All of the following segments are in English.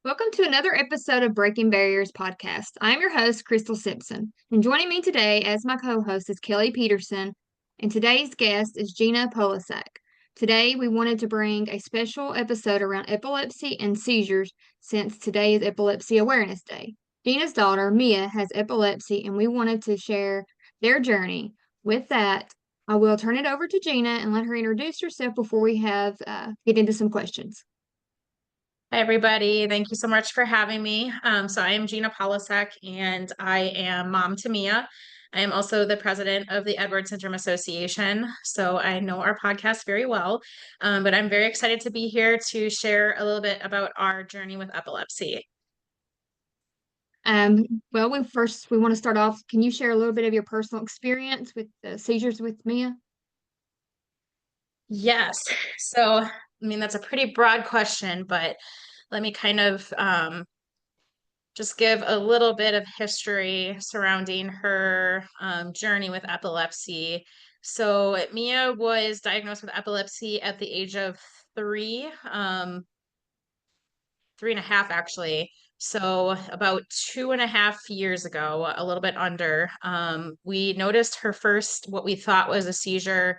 Welcome to another episode of Breaking Barriers podcast. I'm your host, Crystal Simpson, and joining me today as my co-host is Kelly Peterson, and today's guest is Gina Polisak. Today, we wanted to bring a special episode around epilepsy and seizures since today is Epilepsy Awareness Day. Gina's daughter, Mia, has epilepsy, and we wanted to share their journey. With that, I will turn it over to Gina and let her introduce herself before we get into some questions. Hi, everybody. Thank you so much for having me. So I am Gina Polisek, and I am mom to Mia. I am also the president of the Edward Syndrome Association, so I know our podcast very well. But I'm very excited to be here to share a little bit about our journey with epilepsy. Well, we want to start off. Can you share a little bit of your personal experience with the seizures with Mia? Yes. So, I mean, that's a pretty broad question, but let me kind of just give a little bit of history surrounding her journey with epilepsy. So Mia was diagnosed with epilepsy at the age of three, 3.5 actually. So about 2.5 years ago, a little bit under, we noticed her first, what we thought was a seizure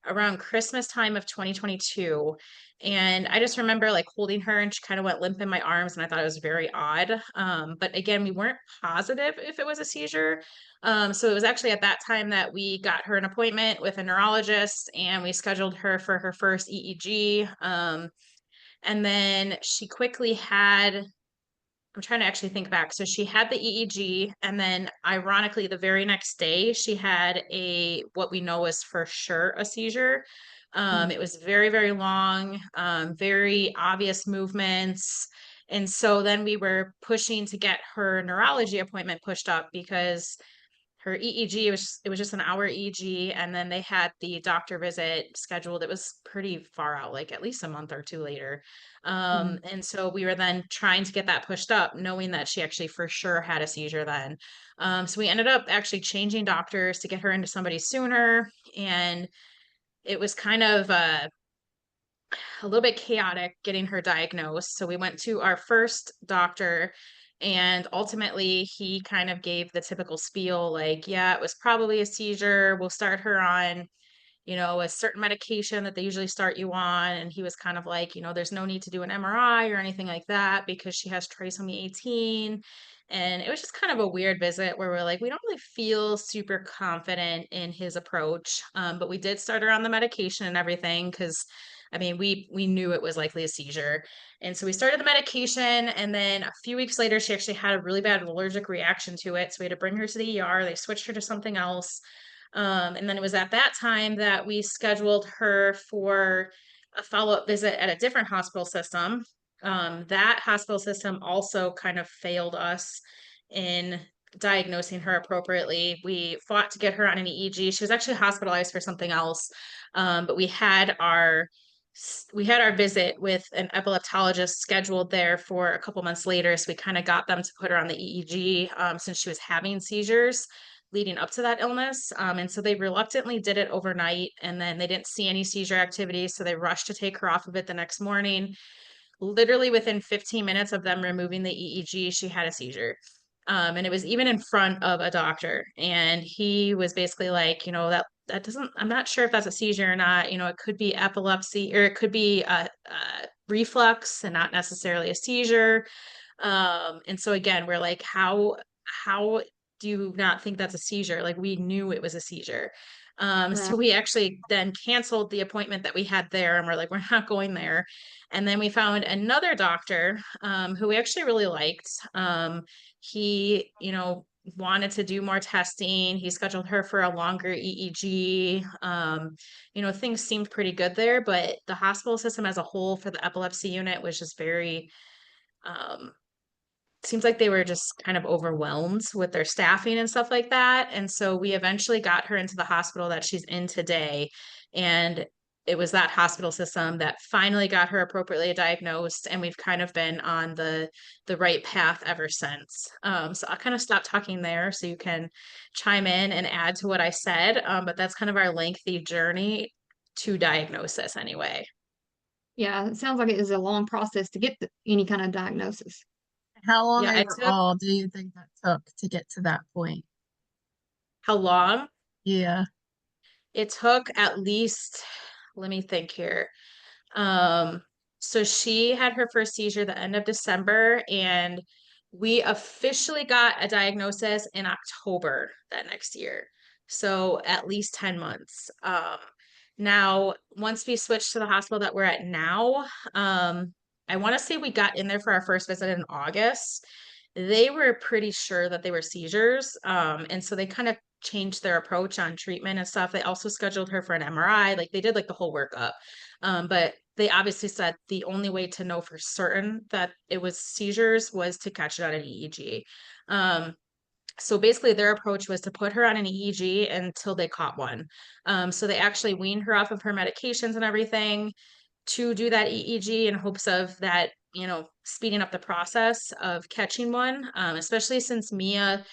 around Christmas time of 2022. And I just remember like holding her and she kind of went limp in my arms and I thought it was very odd. But again, we weren't positive if it was a seizure. So it was actually at that time that we got her an appointment with a neurologist and we scheduled her for her first EEG. And then she quickly had, I'm trying to actually think back. So she had the EEG, and then ironically, the very next day, she had what we know is for sure a seizure. Mm. It was very, very long, very obvious movements. And so then we were pushing to get her neurology appointment pushed up because her EEG it was just an hour EEG, and then they had the doctor visit scheduled. It was pretty far out, like at least a month or two later. Mhm. And so we were then trying to get that pushed up, knowing that she actually for sure had a seizure then. So we ended up actually changing doctors to get her into somebody sooner, and it was kind of a little bit chaotic getting her diagnosed. So we went to our first doctor, and ultimately he kind of gave the typical spiel like, yeah, it was probably a seizure. We'll start her on, a certain medication that they usually start you on. And he was kind of like, there's no need to do an MRI or anything like that because she has trisomy 18. And it was just kind of a weird visit where we're like, we don't really feel super confident in his approach. But we did start her on the medication and everything because I mean, we knew it was likely a seizure. And so we started the medication, and then a few weeks later, she actually had a really bad allergic reaction to it. So we had to bring her to the ER. They switched her to something else. And then it was at that time that we scheduled her for a follow-up visit at a different hospital system. That hospital system also kind of failed us in diagnosing her appropriately. We fought to get her on an EEG. She was actually hospitalized for something else. But we had our visit with an epileptologist scheduled there for a couple months later. So we kind of got them to put her on the EEG since she was having seizures leading up to that illness. And so they reluctantly did it overnight, and then they didn't see any seizure activity. So they rushed to take her off of it the next morning. Literally within 15 minutes of them removing the EEG, she had a seizure. And it was even in front of a doctor. And he was basically like, that doesn't, I'm not sure if that's a seizure or not. It could be epilepsy or it could be a reflux and not necessarily a seizure. And so again, we're like, how do you not think that's a seizure? Like we knew it was a seizure. So Wow. we actually then canceled the appointment that we had there and we're like, we're not going there. And then we found another doctor who we actually really liked. He, wanted to do more testing. He scheduled her for a longer EEG. Things seemed pretty good there, but the hospital system as a whole for the epilepsy unit was just very um, seems like they were just kind of overwhelmed with their staffing and stuff like that. And so we eventually got her into the hospital that she's in today. And it was that hospital system that finally got her appropriately diagnosed. And we've kind of been on the right path ever since. So I'll kind of stop talking there so you can chime in and add to what I said. But that's kind of our lengthy journey to diagnosis anyway. Yeah, it sounds like it is a long process to get any kind of diagnosis. How long Yeah, it took overall do you think that took to get to that point? how long? Yeah. It took at least, let me think here. Um, so she had her first seizure the end of December, and we officially got a diagnosis in October that next year. So at least 10 months. Now, once we switched to the hospital that we're at now, I want to say we got in there for our first visit in August. They were pretty sure that they were seizures. And so they kind of changed their approach on treatment and stuff. They also scheduled her for an MRI. Like they did like the whole workup. But they obviously said the only way to know for certain that it was seizures was to catch it on an EEG. So basically, their approach was to put her on an EEG until they caught one. So they actually weaned her off of her medications and everything to do that EEG in hopes of that, speeding up the process of catching one, especially since Mia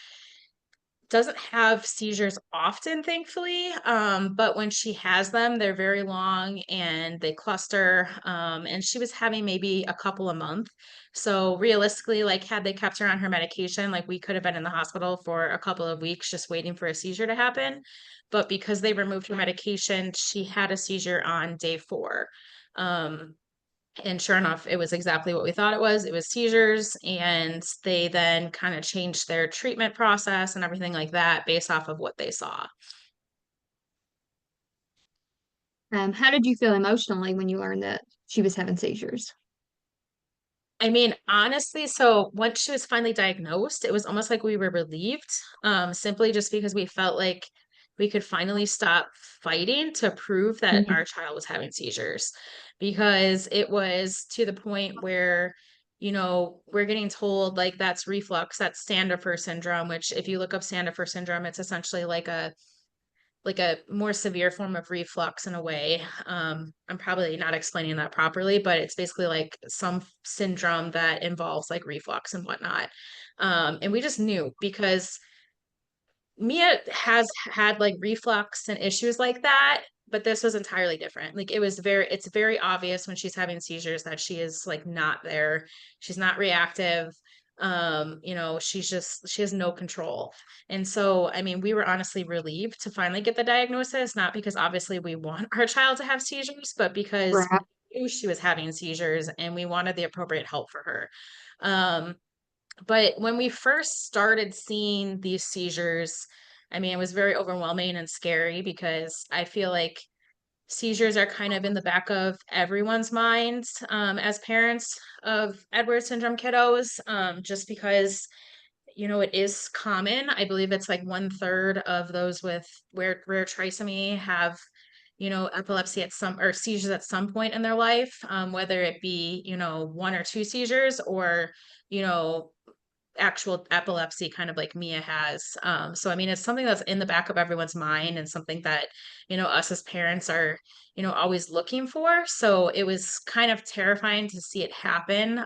doesn't have seizures often, thankfully. But when she has them, they're very long and they cluster. And she was having maybe a couple a month. So realistically, like had they kept her on her medication, like we could have been in the hospital for a couple of weeks just waiting for a seizure to happen. But because they removed her medication, she had a seizure on day 4. And sure enough, it was exactly what we thought it was. It was seizures, and they then kind of changed their treatment process and everything like that based off of what they saw. How did you feel emotionally when you learned that she was having seizures? I mean, honestly, so once she was finally diagnosed, it was almost like we were relieved, simply just because we felt like we could finally stop fighting to prove that Mhm. our child was having seizures. Because it was to the point where, we're getting told like that's reflux, that's Sandifer syndrome, which if you look up Sandifer syndrome, it's essentially like a more severe form of reflux in a way. I'm probably not explaining that properly, but it's basically like some syndrome that involves like reflux and whatnot. And we just knew because Mia has had like reflux and issues like that, but this was entirely different. Like it's very obvious when she's having seizures that she is like not there. She's not reactive. She has no control. And so, I mean, we were honestly relieved to finally get the diagnosis, not because obviously we want our child to have seizures, but because Right. we knew she was having seizures and we wanted the appropriate help for her. But when we first started seeing these seizures, I mean, it was very overwhelming and scary because I feel like seizures are kind of in the back of everyone's minds as parents of Edward syndrome kiddos, just because, it is common. I believe it's like 1/3 of those with rare trisomy have, epilepsy at some or seizures at some point in their life, whether it be, one or two seizures or, you know, actual epilepsy kind of like Mia has. So I mean, it's something that's in the back of everyone's mind and something that, us as parents are, always looking for. So it was kind of terrifying to see it happen.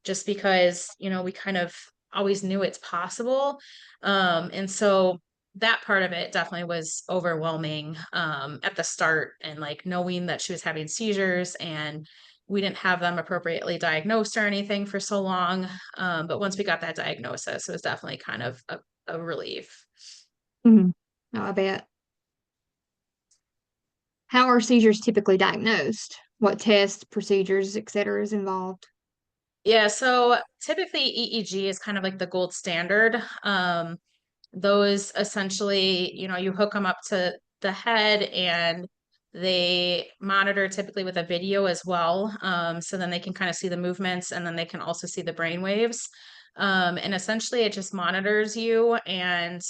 Just because, we kind of always knew it's possible. And so that part of it definitely was overwhelming at the start and like knowing that she was having seizures and we didn't have them appropriately diagnosed or anything for so long. But once we got that diagnosis, it was definitely kind of a relief. Mhm. Oh, I bet. How are seizures typically diagnosed? What tests, procedures, etc. is involved? Yeah, so typically EEG is kind of like the gold standard. Those essentially, you hook them up to the head and they monitor typically with a video as well. So then they can kind of see the movements and then they can also see the brain waves. And essentially it just monitors you and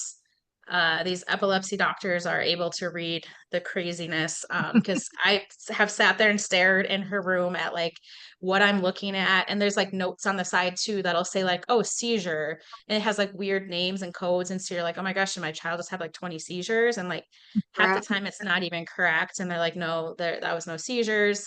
these epilepsy doctors are able to read the craziness because I have sat there and stared in her room at like what I'm looking at, and there's like notes on the side too that'll say like, "Oh, seizure," and it has like weird names and codes, and so you're like, "Oh my gosh, did my child just have like 20 seizures?" And like half the Right. time it's not even correct, and they're like, "No, that was no seizures."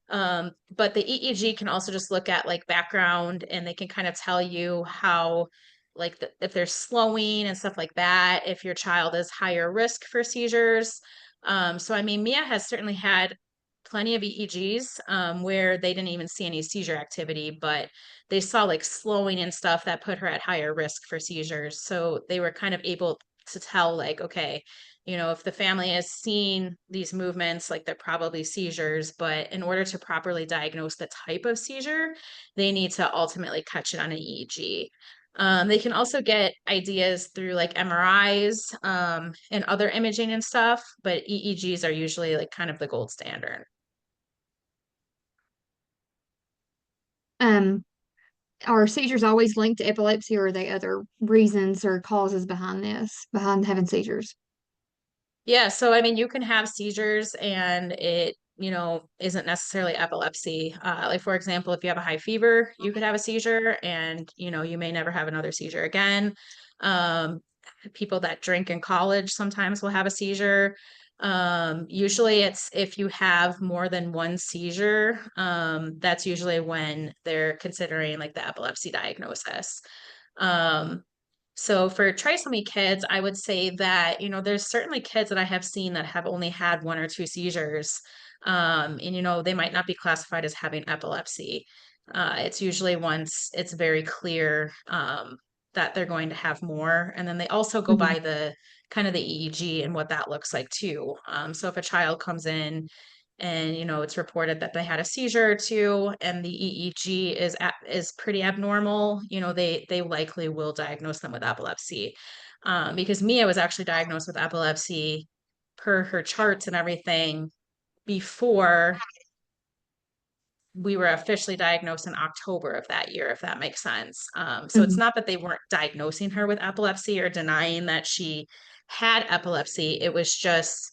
But the EEG can also just look at like background, and they can kind of tell you how like if they're slowing and stuff like that, if your child is higher risk for seizures. So I mean, Mia has certainly had plenty of EEGs where they didn't even see any seizure activity, but they saw like slowing and stuff that put her at higher risk for seizures. So they were kind of able to tell, like, okay, if the family is seeing these movements, like they're probably seizures, but in order to properly diagnose the type of seizure, they need to ultimately catch it on an EEG. They can also get ideas through like MRIs and other imaging and stuff, but EEGs are usually like kind of the gold standard. Um, are seizures always linked to epilepsy, or are there other reasons or causes behind behind having seizures? Yeah, so I mean, you can have seizures and it, isn't necessarily epilepsy. Like for example, if you have a high fever, you could have a seizure and, you may never have another seizure again. Um, People that drink in college sometimes will have a seizure. Usually it's if you have more than one seizure, that's usually when they're considering like the epilepsy diagnosis. Um, so for trisomy kids, I would say that, there's certainly kids that I have seen that have only had one or two seizures. And, they might not be classified as having epilepsy. It's usually once it's very clear that they're going to have more. And then they also go Mhm. by the kind of the EEG and what that looks like too. So if a child comes in and it's reported that they had a seizure or two and the EEG is pretty abnormal, they likely will diagnose them with epilepsy. Because Mia was actually diagnosed with epilepsy per her charts and everything before we were officially diagnosed in October of that year, if that makes sense. So it's Mhm. not that they weren't diagnosing her with epilepsy or denying that she had epilepsy. It was just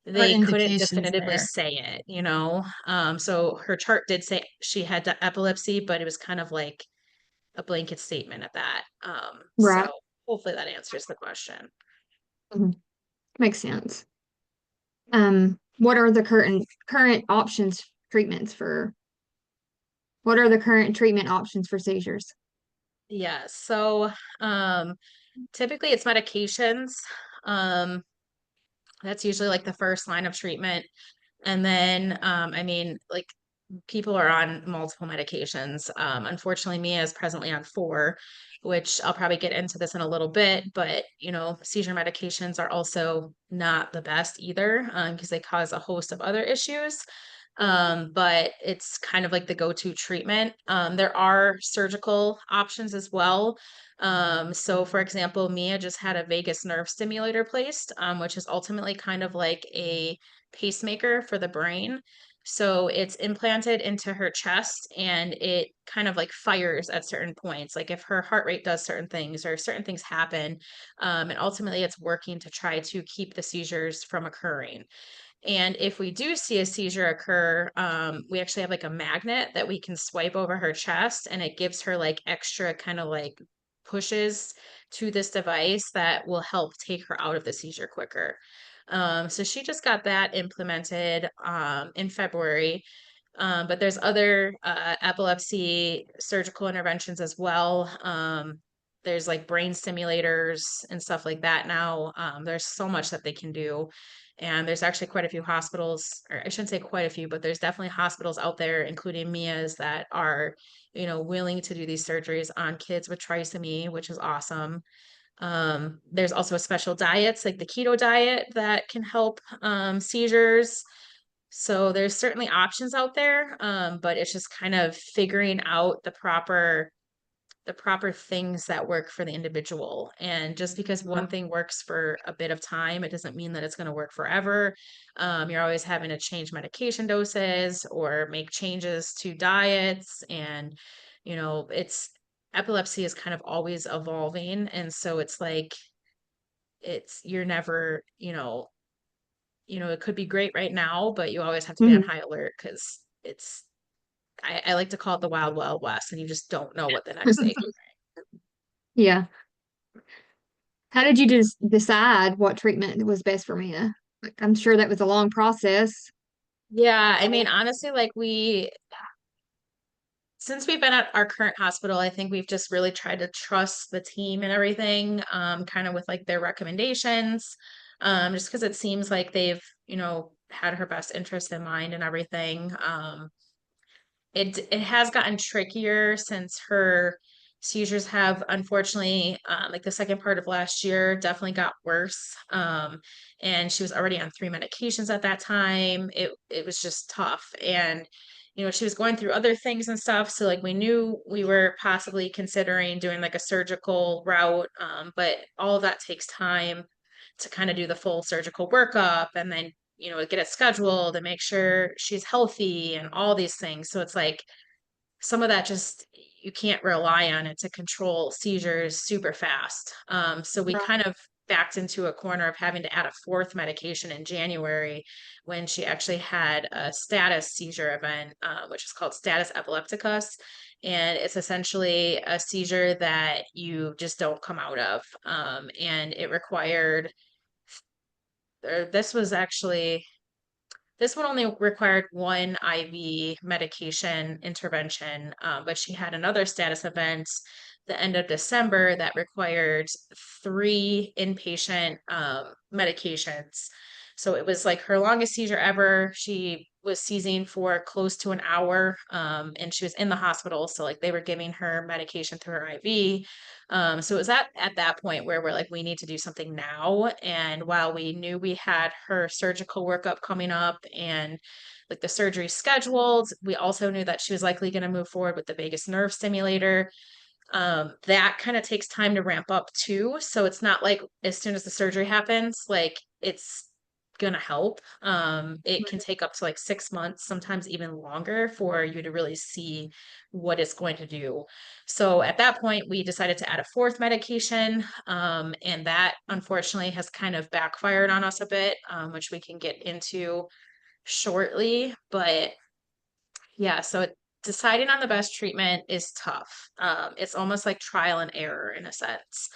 There were they couldn't indications definitively there. say it. So her chart did say she had epilepsy, but it was kind of like a blanket statement at that. So Right. hopefully that answers the question. Mhm. Makes sense. What are the current options treatments for what are the current treatment options for seizures? Yeah. So um, typically it's medications. Um, that's usually like the first line of treatment. And then, I mean, like people are on multiple medications. Unfortunately, Mia is presently on four, which I'll probably get into this in a little bit, but seizure medications are also not the best either, because they cause a host of other issues. But it's kind of like the go-to treatment. There are surgical options as well. So for example, Mia just had a vagus nerve stimulator placed, which is ultimately kind of like a pacemaker for the brain. So it's implanted into her chest and it kind of like fires at certain points. Like if her heart rate does certain things or certain things happen, and ultimately it's working to try to keep the seizures from occurring. And if we do see a seizure occur, we actually have like a magnet that we can swipe over her chest and it gives her like extra kind of like pushes to this device that will help take her out of the seizure quicker. So she just got that implemented in February. But there's other epilepsy surgical interventions as well. There's like brain stimulators and stuff like that now. There's so much that they can do. And there's actually quite a few hospitals, or I shouldn't say quite a few, but there's definitely hospitals out there, including Mia's, that are, willing to do these surgeries on kids with trisomy, which is awesome. There's also special diets like the keto diet that can help seizures. So there's certainly options out there, but it's just kind of figuring out the proper things that work for the individual. And just because one thing works for a bit of time, it doesn't mean that it's going to work forever. You're always having to change medication doses or make changes to diets. And, it's epilepsy is kind of always evolving. And so it's like, you're never, it could be great right now, but you always have to be on Mhm. high alert because I like to call it the wild, wild west, and you just don't know what the next day could. Yeah. How did you just decide what treatment was best for Mia? Like, I'm sure that was a long process. Yeah, I mean, honestly, like since we've been at our current hospital, I think we've just really tried to trust the team and everything, kind of with like their recommendations, just because it seems like they've, had her best interest in mind and everything. It has gotten trickier since her seizures have unfortunately, like the second part of last year, definitely got worse. And she was already on 3 medications at that time. It was just tough, and she was going through other things and stuff. So like we knew we were possibly considering doing like a surgical route, but all of that takes time to kind of do the full surgical workup and then get it scheduled and make sure she's healthy and all these things. So it's like some of that just you can't rely on it to control seizures super fast. So we Right. kind of backed into a corner of having to add a fourth medication in January when she actually had a status seizure event, which is called status epilepticus. And it's essentially a seizure that you just don't come out of. And it required, or this one only required one IV medication intervention, but she had another status event the end of December that required three inpatient medications. So it was like her longest seizure ever. She was seizing for close to an hour, and she was in the hospital. So like they were giving her medication through her IV. So it was at that point where we're like, we need to do something now. And while we knew we had her surgical workup coming up and like the surgery scheduled, we also knew that she was likely going to move forward with the vagus nerve stimulator. That kind of takes time to ramp up too. So it's not like as soon as the surgery happens, like it's gonna help. It can take up to like 6 months, sometimes even longer, for you to really see what it's going to do. So at that point, we decided to add a fourth medication, and that unfortunately has kind of backfired on us a bit, which we can get into shortly. But yeah, so deciding on the best treatment is tough. It's almost like trial and error in a sense.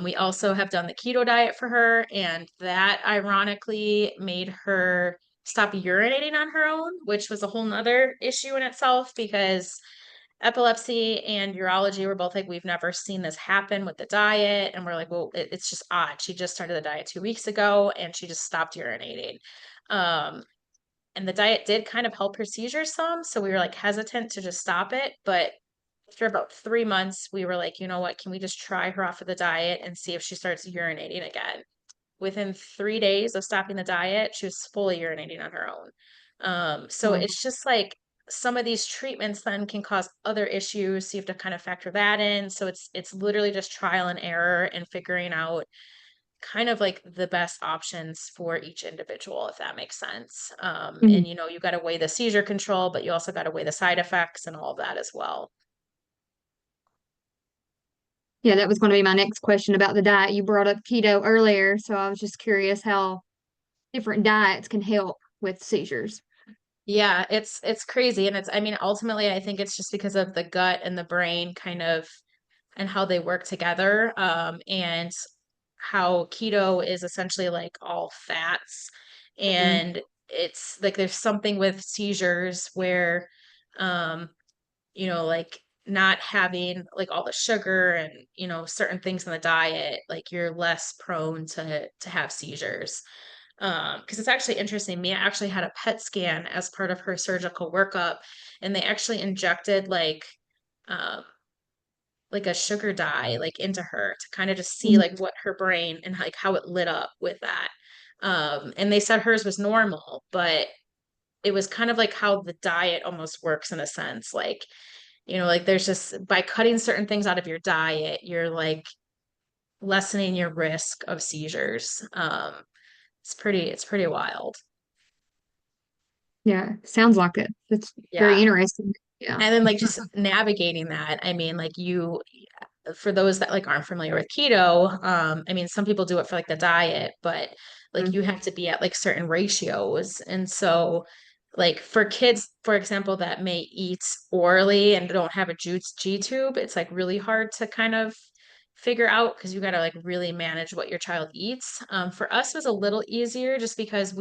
We also have done the keto diet for her, and that ironically made her stop urinating on her own, which was a whole nother issue in itself because epilepsy and urology were both like, we've never seen this happen with the diet. And we're like, well, it's just odd. She just started the diet 2 weeks ago and she just stopped urinating. Um, and the diet did kind of help her seizures some. So we were like hesitant to just stop it. But after about 3 months, we were like, you know what? Can we just try her off of the diet and see if she starts urinating again? Within 3 days of stopping the diet, she was fully urinating on her own. So Oh, it's just like some of these treatments then can cause other issues. So you have to kind of factor that in. So it's literally just trial and error and figuring out kind of like the best options for each individual, if that makes sense. mhm. And you got to weigh the seizure control, but you also got to weigh the side effects and all of that as well. Yeah, that was going to be my next question about the diet. You brought up keto earlier, so I was just curious how different diets can help with seizures. Yeah, it's crazy. And I mean, ultimately, I think it's just because of the gut and the brain kind of and how they work together. And how keto is essentially like all fats. Mhm. And it's like there's something with seizures where um like not having like all the sugar and certain things in the diet, like you're less prone to have seizures. Because it's actually interesting. Mia actually had a PET scan as part of her surgical workup, and they actually injected um like a sugar dye like into her to kind of just see Mhm. like what her brain and like how it lit up with that. And they said hers was normal, but it was kind of like how the diet almost works in a sense. Like there's just by cutting certain things out of your diet, you're like lessening your risk of seizures. It's pretty wild. Yeah, sounds like it. It's very Yeah. interesting. Yeah. And then like just navigating that. I mean, like for those that like aren't familiar with keto, I mean, some people do it for like the diet, but like you Mhm. have to be at like certain ratios. And so like for kids, for example, that may eat orally and don't have a juice G tube, it's like really hard to kind of figure out because you got to like really manage what your child eats. For us, it was a little easier just because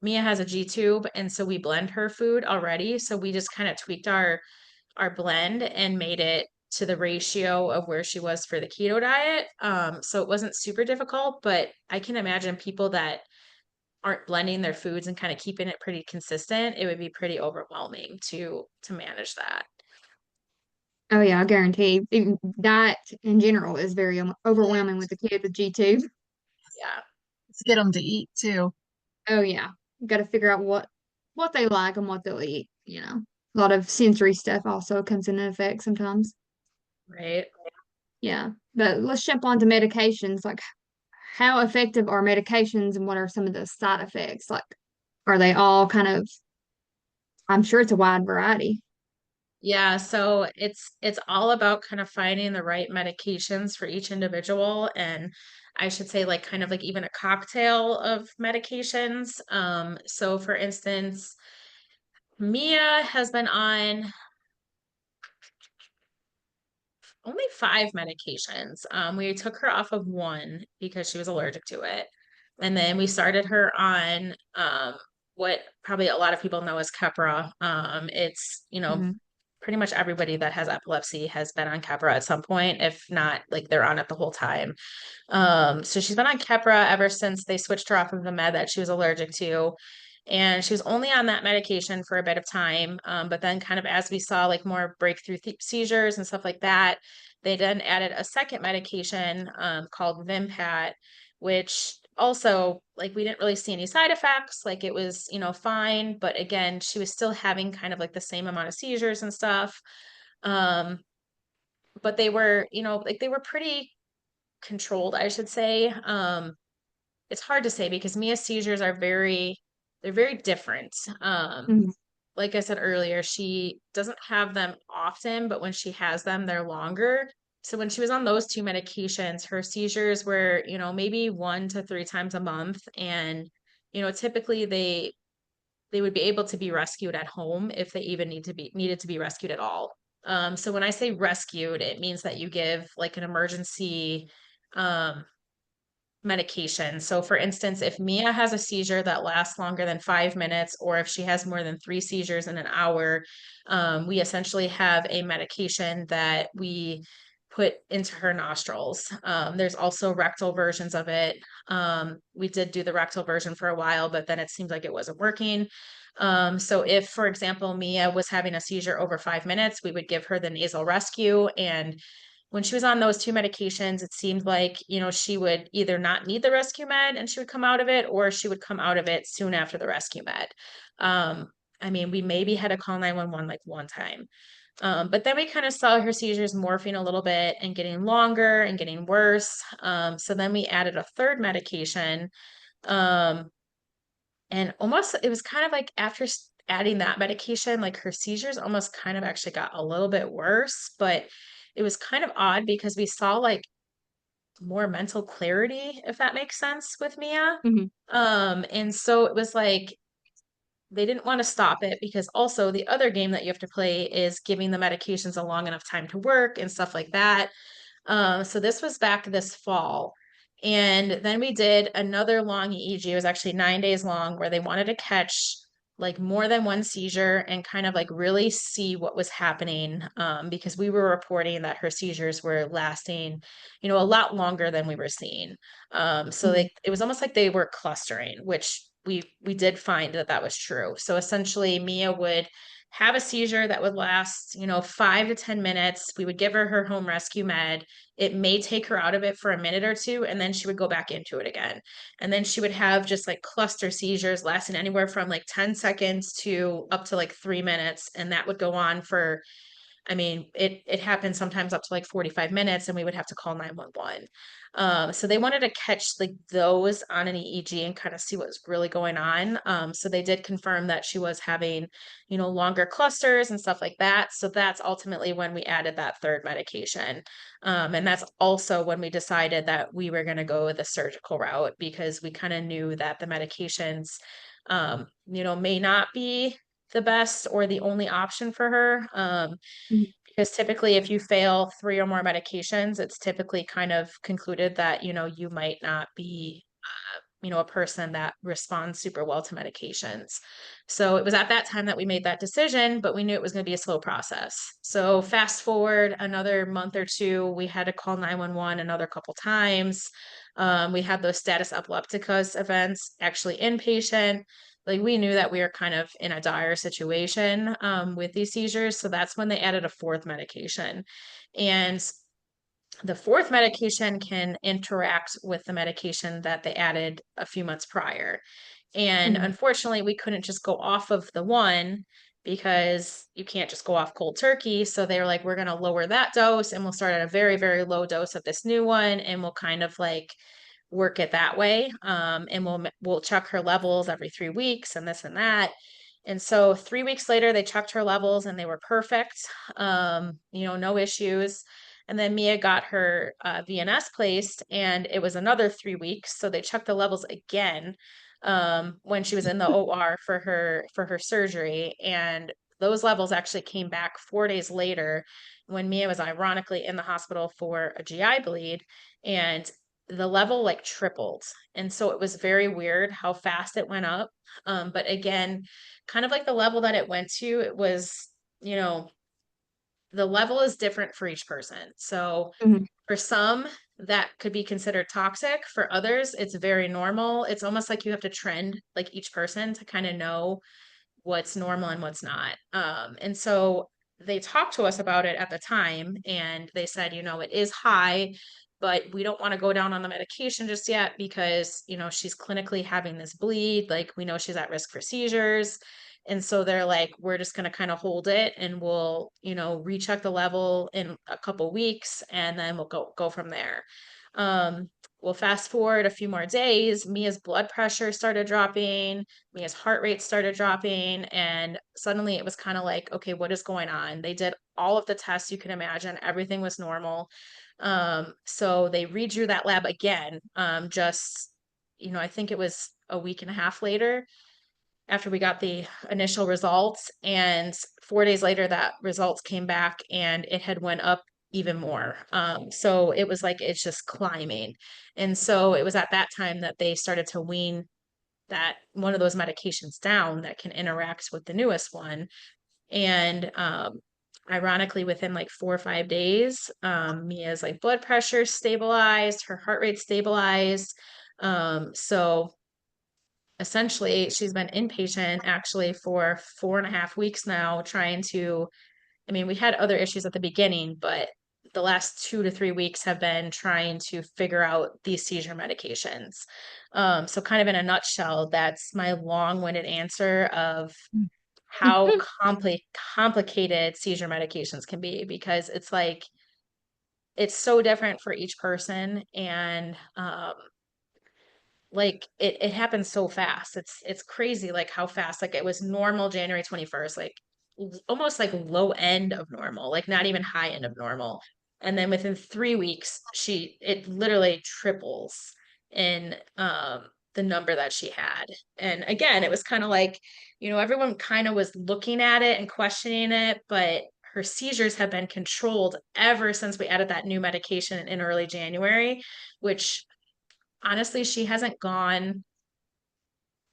Mia has a G tube, and so we blend her food already. So we just kind of tweaked our blend and made it to the ratio of where she was for the keto diet. So it wasn't super difficult, but I can imagine people that aren't blending their foods and kind of keeping it pretty consistent, it would be pretty overwhelming to manage that. Oh yeah, I guarantee. Diet in general is very Yeah. overwhelming with the kids with G2. Yeah. To get them to eat too. Oh yeah, got to figure out what they like and what they'll eat. A lot of sensory stuff also comes into effect sometimes. Right. Yeah, but let's jump on to medications. Like, how effective are medications, and what are some of the side effects? Like, are they all kind of? I'm sure it's a wide variety. Yeah, so it's all about kind of finding the right medications for each individual, and I should say like kind of like even a cocktail of medications. So for instance, Mia has been on only 5 medications. We took her off of one because she was allergic to it. And then we started her on what probably a lot of people know as Keppra. It's, Hmm. pretty much everybody that has epilepsy has been on Keppra at some point, if not like they're on it the whole time. So she's been on Keppra ever since they switched her off of the med that she was allergic to. And she was only on that medication for a bit of time. But then kind of as we saw like more breakthrough seizures and stuff like that, they then added a second medication called Vimpat, which also like we didn't really see any side effects. Like it was, fine. But again, she was still having kind of like the same amount of seizures and stuff. Um, but they were, like they were pretty controlled, I should say. It's hard to say because Mia's seizures are they're very different. Hmm. Like I said earlier, she doesn't have them often, but when she has them, they're longer. So when she was on those two medications, her seizures were, maybe 1 to 3 times a month. And, typically they would be able to be rescued at home if they even needed to be rescued at all. So when I say rescued, it means that you give like an emergency um medication. So, for instance, if Mia has a seizure that lasts longer than 5 minutes, or if she has more than 3 seizures in an hour, we essentially have a medication that we put into her nostrils. There's also rectal versions of it. We did do the rectal version for a while, but then it seemed like it wasn't working. So, if, for example, Mia was having a seizure over 5 minutes, we would give her the nasal rescue. And when she was on those two medications, it seemed like, she would either not need the rescue med and she would come out of it, or she would come out of it soon after the rescue med. Um, I mean, we maybe had to call 911 like one time. But then we kind of saw her seizures morphing a little bit and getting longer and getting worse. So then we added a third medication. Um, and almost it was kind of like after adding that medication, like her seizures almost kind of actually got a little bit worse, but it was kind of odd because we saw like more mental clarity, if that makes sense, with Mia. Hmm. And so it was like they didn't want to stop it because also the other game that you have to play is giving the medications a long enough time to work and stuff like that. So this was back this fall. And then we did another long EEG. It was actually 9 days long where they wanted to catch like more than one seizure and kind of like really see what was happening because we were reporting that her seizures were lasting, a lot longer than we were seeing. So Hmm. it was almost like they were clustering, which we did find that that was true. So essentially, Mia would have a seizure that would last, 5 to 10 minutes. We would give her her home rescue med. It may take her out of it for a minute or two, and then she would go back into it again. And then she would have just like cluster seizures lasting anywhere from like 10 seconds to up to like 3 minutes. And that would go on for, I mean, it happened sometimes up to like 45 minutes and we would have to call 911. So they wanted to catch like those on an EEG and kind of see what was really going on. So they did confirm that she was having, longer clusters and stuff like that. So that's ultimately when we added that third medication. And that's also when we decided that we were going to go the surgical route because we kind of knew that the medications, may not be the best or the only option for her. Because typically, if you fail 3 or more medications, it's typically kind of concluded that, you might not be, a person that responds super well to medications. So it was at that time that we made that decision, but we knew it was going to be a slow process. So fast forward another month or two, we had to call 911 another couple times. We had those status epilepticus events, actually inpatient. Like we knew that we were kind of in a dire situation with these seizures. So that's when they added a fourth medication. And the fourth medication can interact with the medication that they added a few months prior. And Mhm. unfortunately, we couldn't just go off of the one because you can't just go off cold turkey. So they were like, we're going to lower that dose and we'll start at a very, very low dose of this new one. And we'll kind of like work it that way. And we'll check her levels every 3 weeks and this and that. And so 3 weeks later, they checked her levels and they were perfect. No issues. And then Mia got her VNS placed, and it was another 3 weeks. So they checked the levels again when she was in the OR for her surgery, and those levels actually came back 4 days later when Mia was ironically in the hospital for a GI bleed, and the level like tripled. And so it was very weird how fast it went up. But again, kind of like the level that it went to, it was, you know, the level is different for each person. So Mhm. for some, that could be considered toxic. For others, it's very normal. It's almost like you have to trend like each person to kind of know what's normal and what's not. And so they talked to us about it at the time and they said, it is high, but we don't want to go down on the medication just yet because, she's clinically having this bleed. Like we know she's at risk for seizures. And so they're like, we're just going to kind of hold it and we'll, recheck the level in a couple weeks and then we'll go from there. Um, well, fast forward a few more days, Mia's blood pressure started dropping, Mia's heart rate started dropping, and suddenly it was kind of like, okay, what is going on? They did all of the tests you can imagine, everything was normal. So they redrew that lab again, I think it was a week and a half later after we got the initial results, and 4 days later that results came back and it had went up even more. So it was like it's just climbing. And so it was at that time that they started to wean that one of those medications down that can interact with the newest one. And ironically, within like 4 or 5 days, Mia's like blood pressure stabilized, her heart rate stabilized. So essentially, she's been inpatient actually for 4.5 weeks now, trying to. I mean, we had other issues at the beginning, but the last 2 to 3 weeks have been trying to figure out these seizure medications. So kind of in a nutshell, that's my long-winded answer of how complicated seizure medications can be, because it's like it's so different for each person, and like it happens so fast. It's crazy like how fast. Like it was normal January 21st, like almost like low end of normal, like not even high end of normal. And then within 3 weeks, it literally triples in the number that she had. And again, it was kind of like, everyone kind of was looking at it and questioning it, but her seizures have been controlled ever since we added that new medication in early January, which honestly, she hasn't gone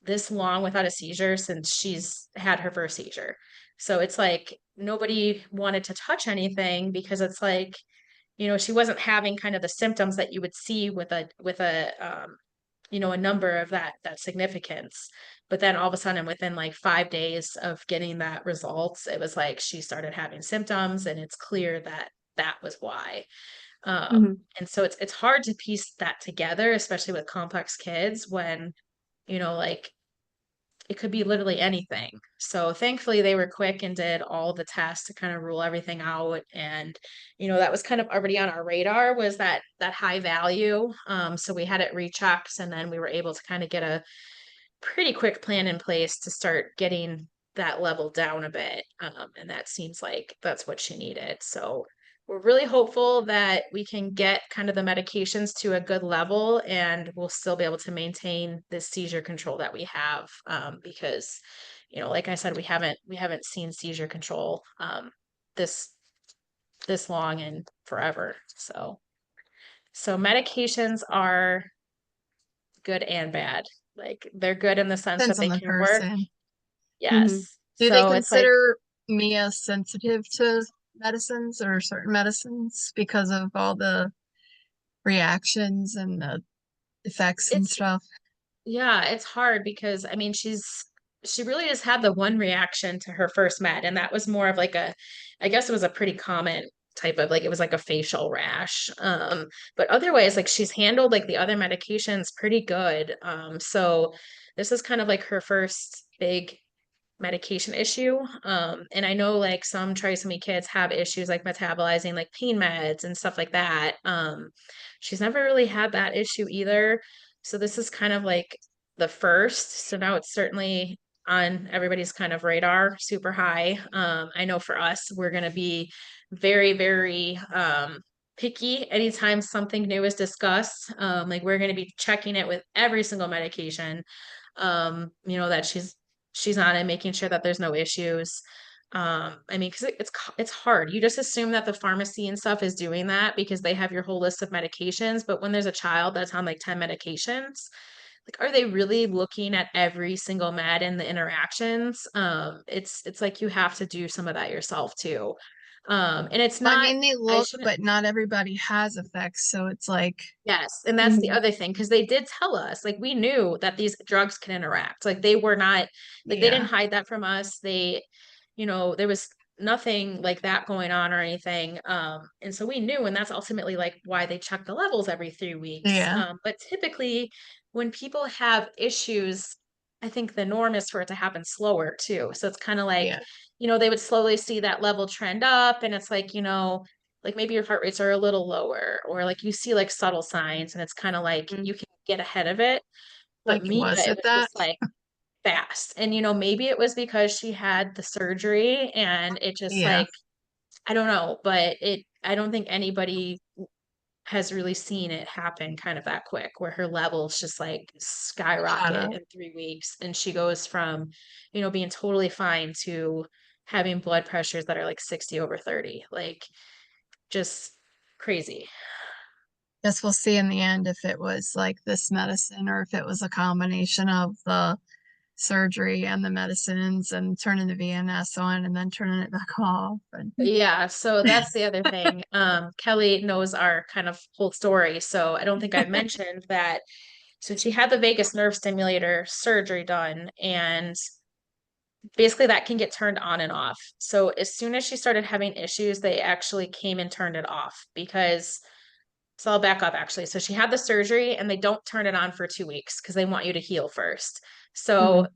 this long without a seizure since she's had her first seizure. So it's like nobody wanted to touch anything because it's like, she wasn't having kind of the symptoms that you would see with a number of that significance. But then all of a sudden, within like 5 days of getting that results, it was like she started having symptoms, and it's clear that that was why. Mhm. And so it's hard to piece that together, especially with complex kids when, like it could be literally anything. So thankfully they were quick and did all the tests to kind of rule everything out. And, that was kind of already on our radar, was that high value. So we had it rechecked, and then we were able to kind of get a pretty quick plan in place to start getting that level down a bit. And that seems like that's what she needed. So we're really hopeful that we can get kind of the medications to a good level, and we'll still be able to maintain the seizure control that we have. Because, like I said, we haven't seen seizure control this this long and forever. So medications are good and bad. Like they're good in the sense that Depends on they the can work. person. Mhm. Yes. Do they So it's like, consider Mia sensitive to medicines or certain medicines because of all the reactions and the effects and It's stuff. Yeah, it's hard because I mean she really just had the one reaction to her first med, and that was more of like I guess it was a pretty common type of like it was like a facial rash. But otherwise like she's handled like the other medications pretty good. So this is kind of like her first big medication issue. And I know like some trisomy kids have issues like metabolizing like pain meds and stuff like that. She's never really had that issue either. So this is kind of like the first. So now it's certainly on everybody's kind of radar, super high. I know for us, we're going to be very, very picky anytime something new is discussed. Like we're going to be checking it with every single medication that she's on and making sure that there's no issues. I mean, because it's hard. You just assume that the pharmacy and stuff is doing that because they have your whole list of medications. But when there's a child that's on like 10 medications, like are they really looking at every single med and the interactions? It's like you have to do some of that yourself too. And it's I not, mean, they I look, shouldn't but not everybody has effects. So it's like, Yes, and that's the Mhm. other thing because they did tell us, like we knew that these drugs can interact. Like they were not, like they didn't yeah, hide that from us. There was nothing like that going on or anything. And so we knew, and that's ultimately like why they check the levels every 3 weeks. yeah, But typically when people have issues, I think the norm is for it to happen slower too. So it's kind of like, yeah, they would slowly see that level trend up, and it's like maybe your heart rates are a little lower or like you see like subtle signs and it's kind of like you can get ahead of it. But like, Mia, was it it was that? just like fast. And maybe it was because she had the surgery and it just Yeah, like I don't know, but I don't think anybody has really seen it happen kind of that quick where her levels just like shut skyrocket up. in 3 weeks and she goes from being totally fine to having blood pressures that are like 60 over 30, like just crazy. Guess we'll see in the end if it was like this medicine or if it was a combination of the surgery and the medicines and turning the VNS on and then turning it back off. And Yeah, so that's the other thing. Kelly knows our kind of whole story, so I don't think I mentioned that. So she had the vagus nerve stimulator surgery done, and basically that can get turned on and off. So as soon as she started having issues, they actually came and turned it off because so I'll back up actually. So she had the surgery and they don't turn it on for 2 weeks because they want you to heal first. So Mhm.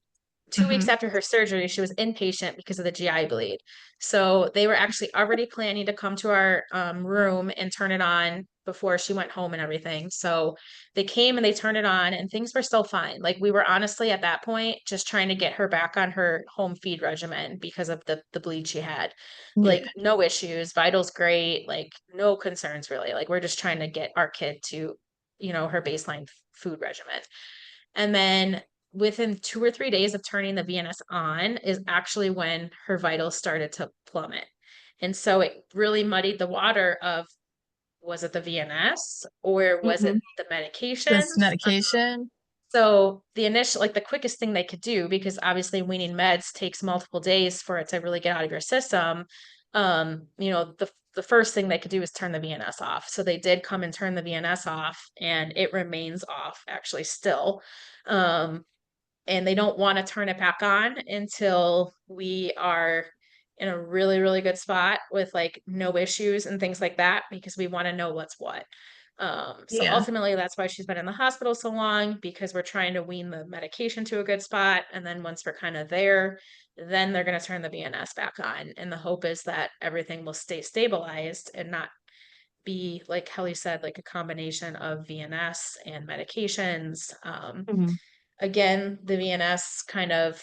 2 weeks Mhm. after her surgery, she was inpatient because of the GI bleed. So they were actually already planning to come to our room and turn it on before she went home and everything. So they came and they turned it on, and things were still fine. Like we were honestly at that point just trying to get her back on her home feed regimen because of the bleed she had. Like Yeah. no issues, vitals great, like no concerns really. Like we're just trying to get our kid to, her baseline food regimen. And then within 2 or 3 days of turning the VNS on is actually when her vitals started to plummet. And so it really muddied the water of was it the VNS or was it Mhm. the This medications? medication. So the initial, like the quickest thing they could do, because obviously weaning meds takes multiple days for it to really get out of your system. The first thing they could do is turn the VNS off. So they did come and turn the VNS off, and it remains off actually still. Um, and they don't want to turn it back on until we are in a really, really good spot with like no issues and things like that, because we want to know what's what. So Yeah. ultimately, that's why she's been in the hospital so long because we're trying to wean the medication to a good spot. And then once we're kind of there, then they're going to turn the VNS back on. And the hope is that everything will stay stabilized and not be, like Kelly said, like a combination of VNS and medications. Mhm. Again, the VNS kind of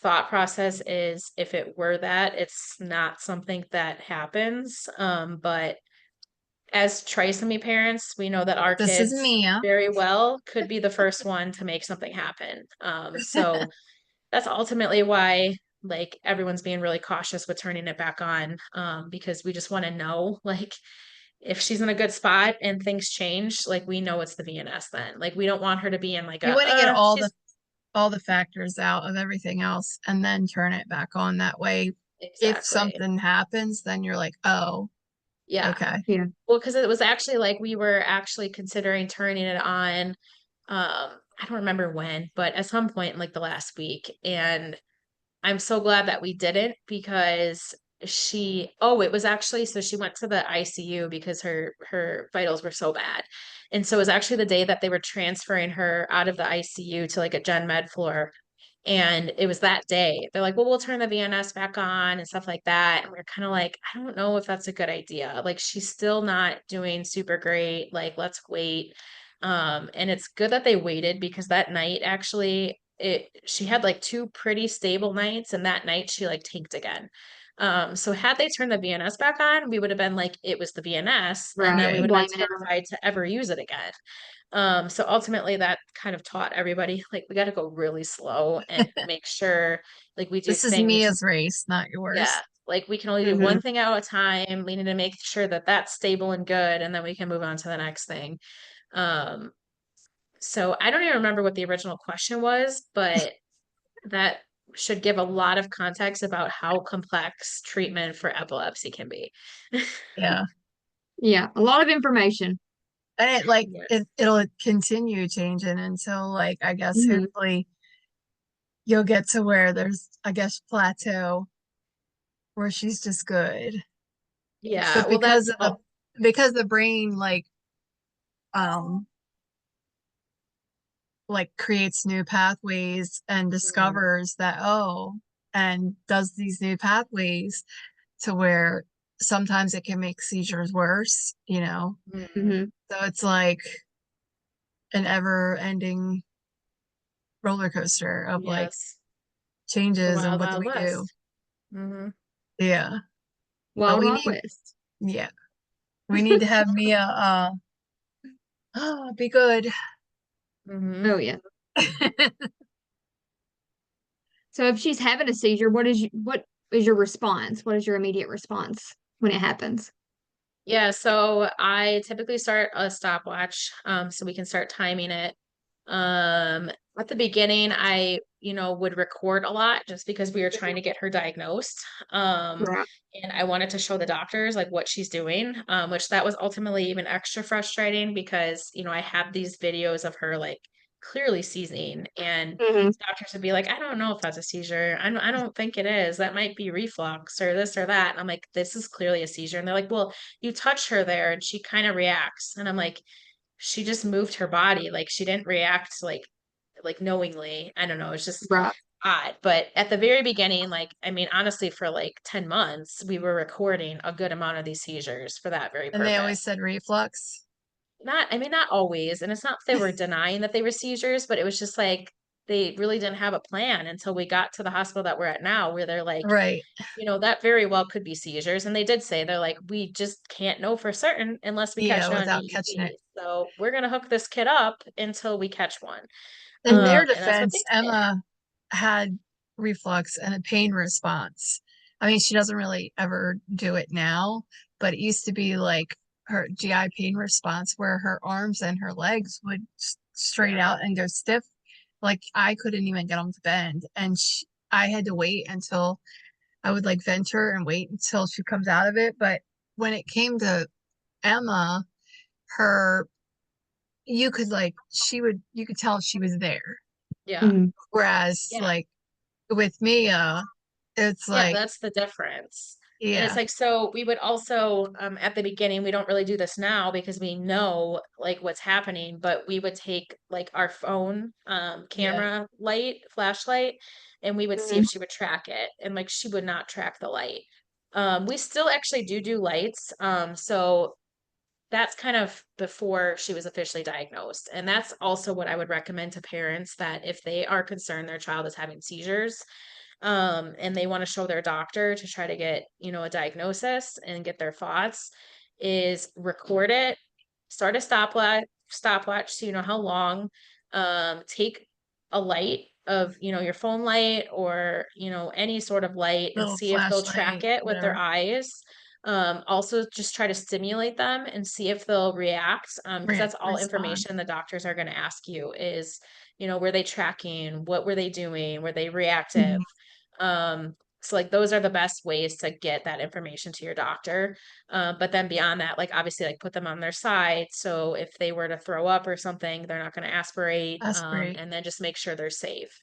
thought process is if it were that, it's not something that happens. But as trisomy parents, we know that our This is kids Mia. very well could be the first one to make something happen. So that's ultimately why like everyone's being really cautious with turning it back on, because we just want to know like if she's in a good spot and things change, like we know it's the VNS then. Like we don't want her to be in like You want to get she's all the factors out of everything else and then turn it back on. That way, if exactly. something happens, then you're like, oh, Yeah. okay. Yeah. Well, because it was actually like we were actually considering turning it on I don't remember when, but at some point in like the last week. And I'm so glad that we didn't because it was actually, so she went to the ICU because her vitals were so bad. And so it was actually the day that they were transferring her out of the ICU to like a gen med floor. And it was that day. They're like, well, we'll turn the VNS back on and stuff like that. And we're kind of like, I don't know if that's a good idea. Like, she's still not doing super great. Like, let's wait. And it's good that they waited because that night actually she had like two pretty stable nights, and that night she like tanked again. So had they turned the VNS back on, we would have been like, it was the VNS, and then we Right. would have Blaming been it on. terrified to ever use it again. So ultimately that kind of taught everybody, like, we got to go really slow and make sure like we do This is things. Mia's race, not Yeah. yours. Like we can only do Mm-hmm. one thing at a time. We need to make sure that that's stable and good, and then we can move on to the next thing. Um, so I don't even remember what the original question was, but that should give a lot of context about how complex treatment for epilepsy can be. Yeah. Yeah, a lot of information. And it like Yes. it'll continue changing until like I guess Hmm. hopefully you'll get to where there's I guess plateau where she's just good. Yeah. But Well, that's all. because the brain um like creates new pathways and Mhm. discovers that and does these new pathways to where sometimes it can make seizures worse, you know. Mhm. Hmm. So it's like an ever ending roller coaster of like Yes. The changes and Wild what do Wild we do? West. Hmm. Yeah. But Wild Wild West. yeah, we need to have Mia be good. Hmm. Oh yeah. So if she's having a seizure, what is your response? What is your immediate response when it happens? Yeah, so I typically start a stopwatch, so we can start timing it. At the beginning, would record a lot just because we were trying to get her diagnosed. Um, Right. and I wanted to show the doctors like what she's doing, which that was ultimately even extra frustrating because, I had these videos of her like clearly seizing, and Hmm. doctors would be like, I don't know if that's a seizure. I don't think it is. That might be reflux or this or that. And I'm like, this is clearly a seizure. And they're like, well, you touch her there and she kind of reacts. And I'm like, she just moved her body. Like she didn't react like knowingly. I don't know. It's just Right. odd. But at the very beginning, like, I mean, honestly, for like 10 months, we were recording a good amount of these seizures for that very And they purpose. always said reflux. I mean, not always. And it's not that they were denying that they were seizures, but it was just like they really didn't have a plan until we got to the hospital that we're at now, where they're like, Right. that very well could be seizures. And they did say, they're like, we just can't know for certain unless we Yeah, catch it on without catching it. EEG. So we're going to hook this kid up until we catch one. In their And that's what they defense, did. Emma had reflux and a pain response. I mean, she doesn't really ever do it now, but it used to be like her GI pain response where her arms and her legs would straight Yeah. out and go stiff. Like I couldn't even get them to bend. And I had to wait until I would like vent her and wait until she comes out of it. But when it came to Emma, her, you could tell she was there. Yeah. Hmm. Whereas Yeah. like with Mia, it's Yeah, like, that's the difference. And it's yeah, like, so we would also, at the beginning, we don't really do this now because we know like what's happening, but we would take like our phone, yeah, camera light, flashlight, and we would see if Hmm. she would track it. And like, she would not track the light. We still actually do lights. So that's kind of before she was officially diagnosed. And that's also what I would recommend to parents, that if they are concerned their child is having seizures, and they want to show their doctor to try to get, a diagnosis and get their thoughts, is record it, start a stopwatch so you know how long, take a light of, your phone light or, any sort of light, and little see if they'll track flashlight, it with their whatever. eyes. Also just try to stimulate them and see if they'll react, because that's all Respond. information the doctors are going to ask you is, were they tracking? What were they doing? Were they reactive? Mhm. So like those are the best ways to get that information to your doctor. But then beyond that, like obviously like put them on their side. So if they were to throw up or something, they're not going to aspirate, Aspirate. and then just make sure they're safe.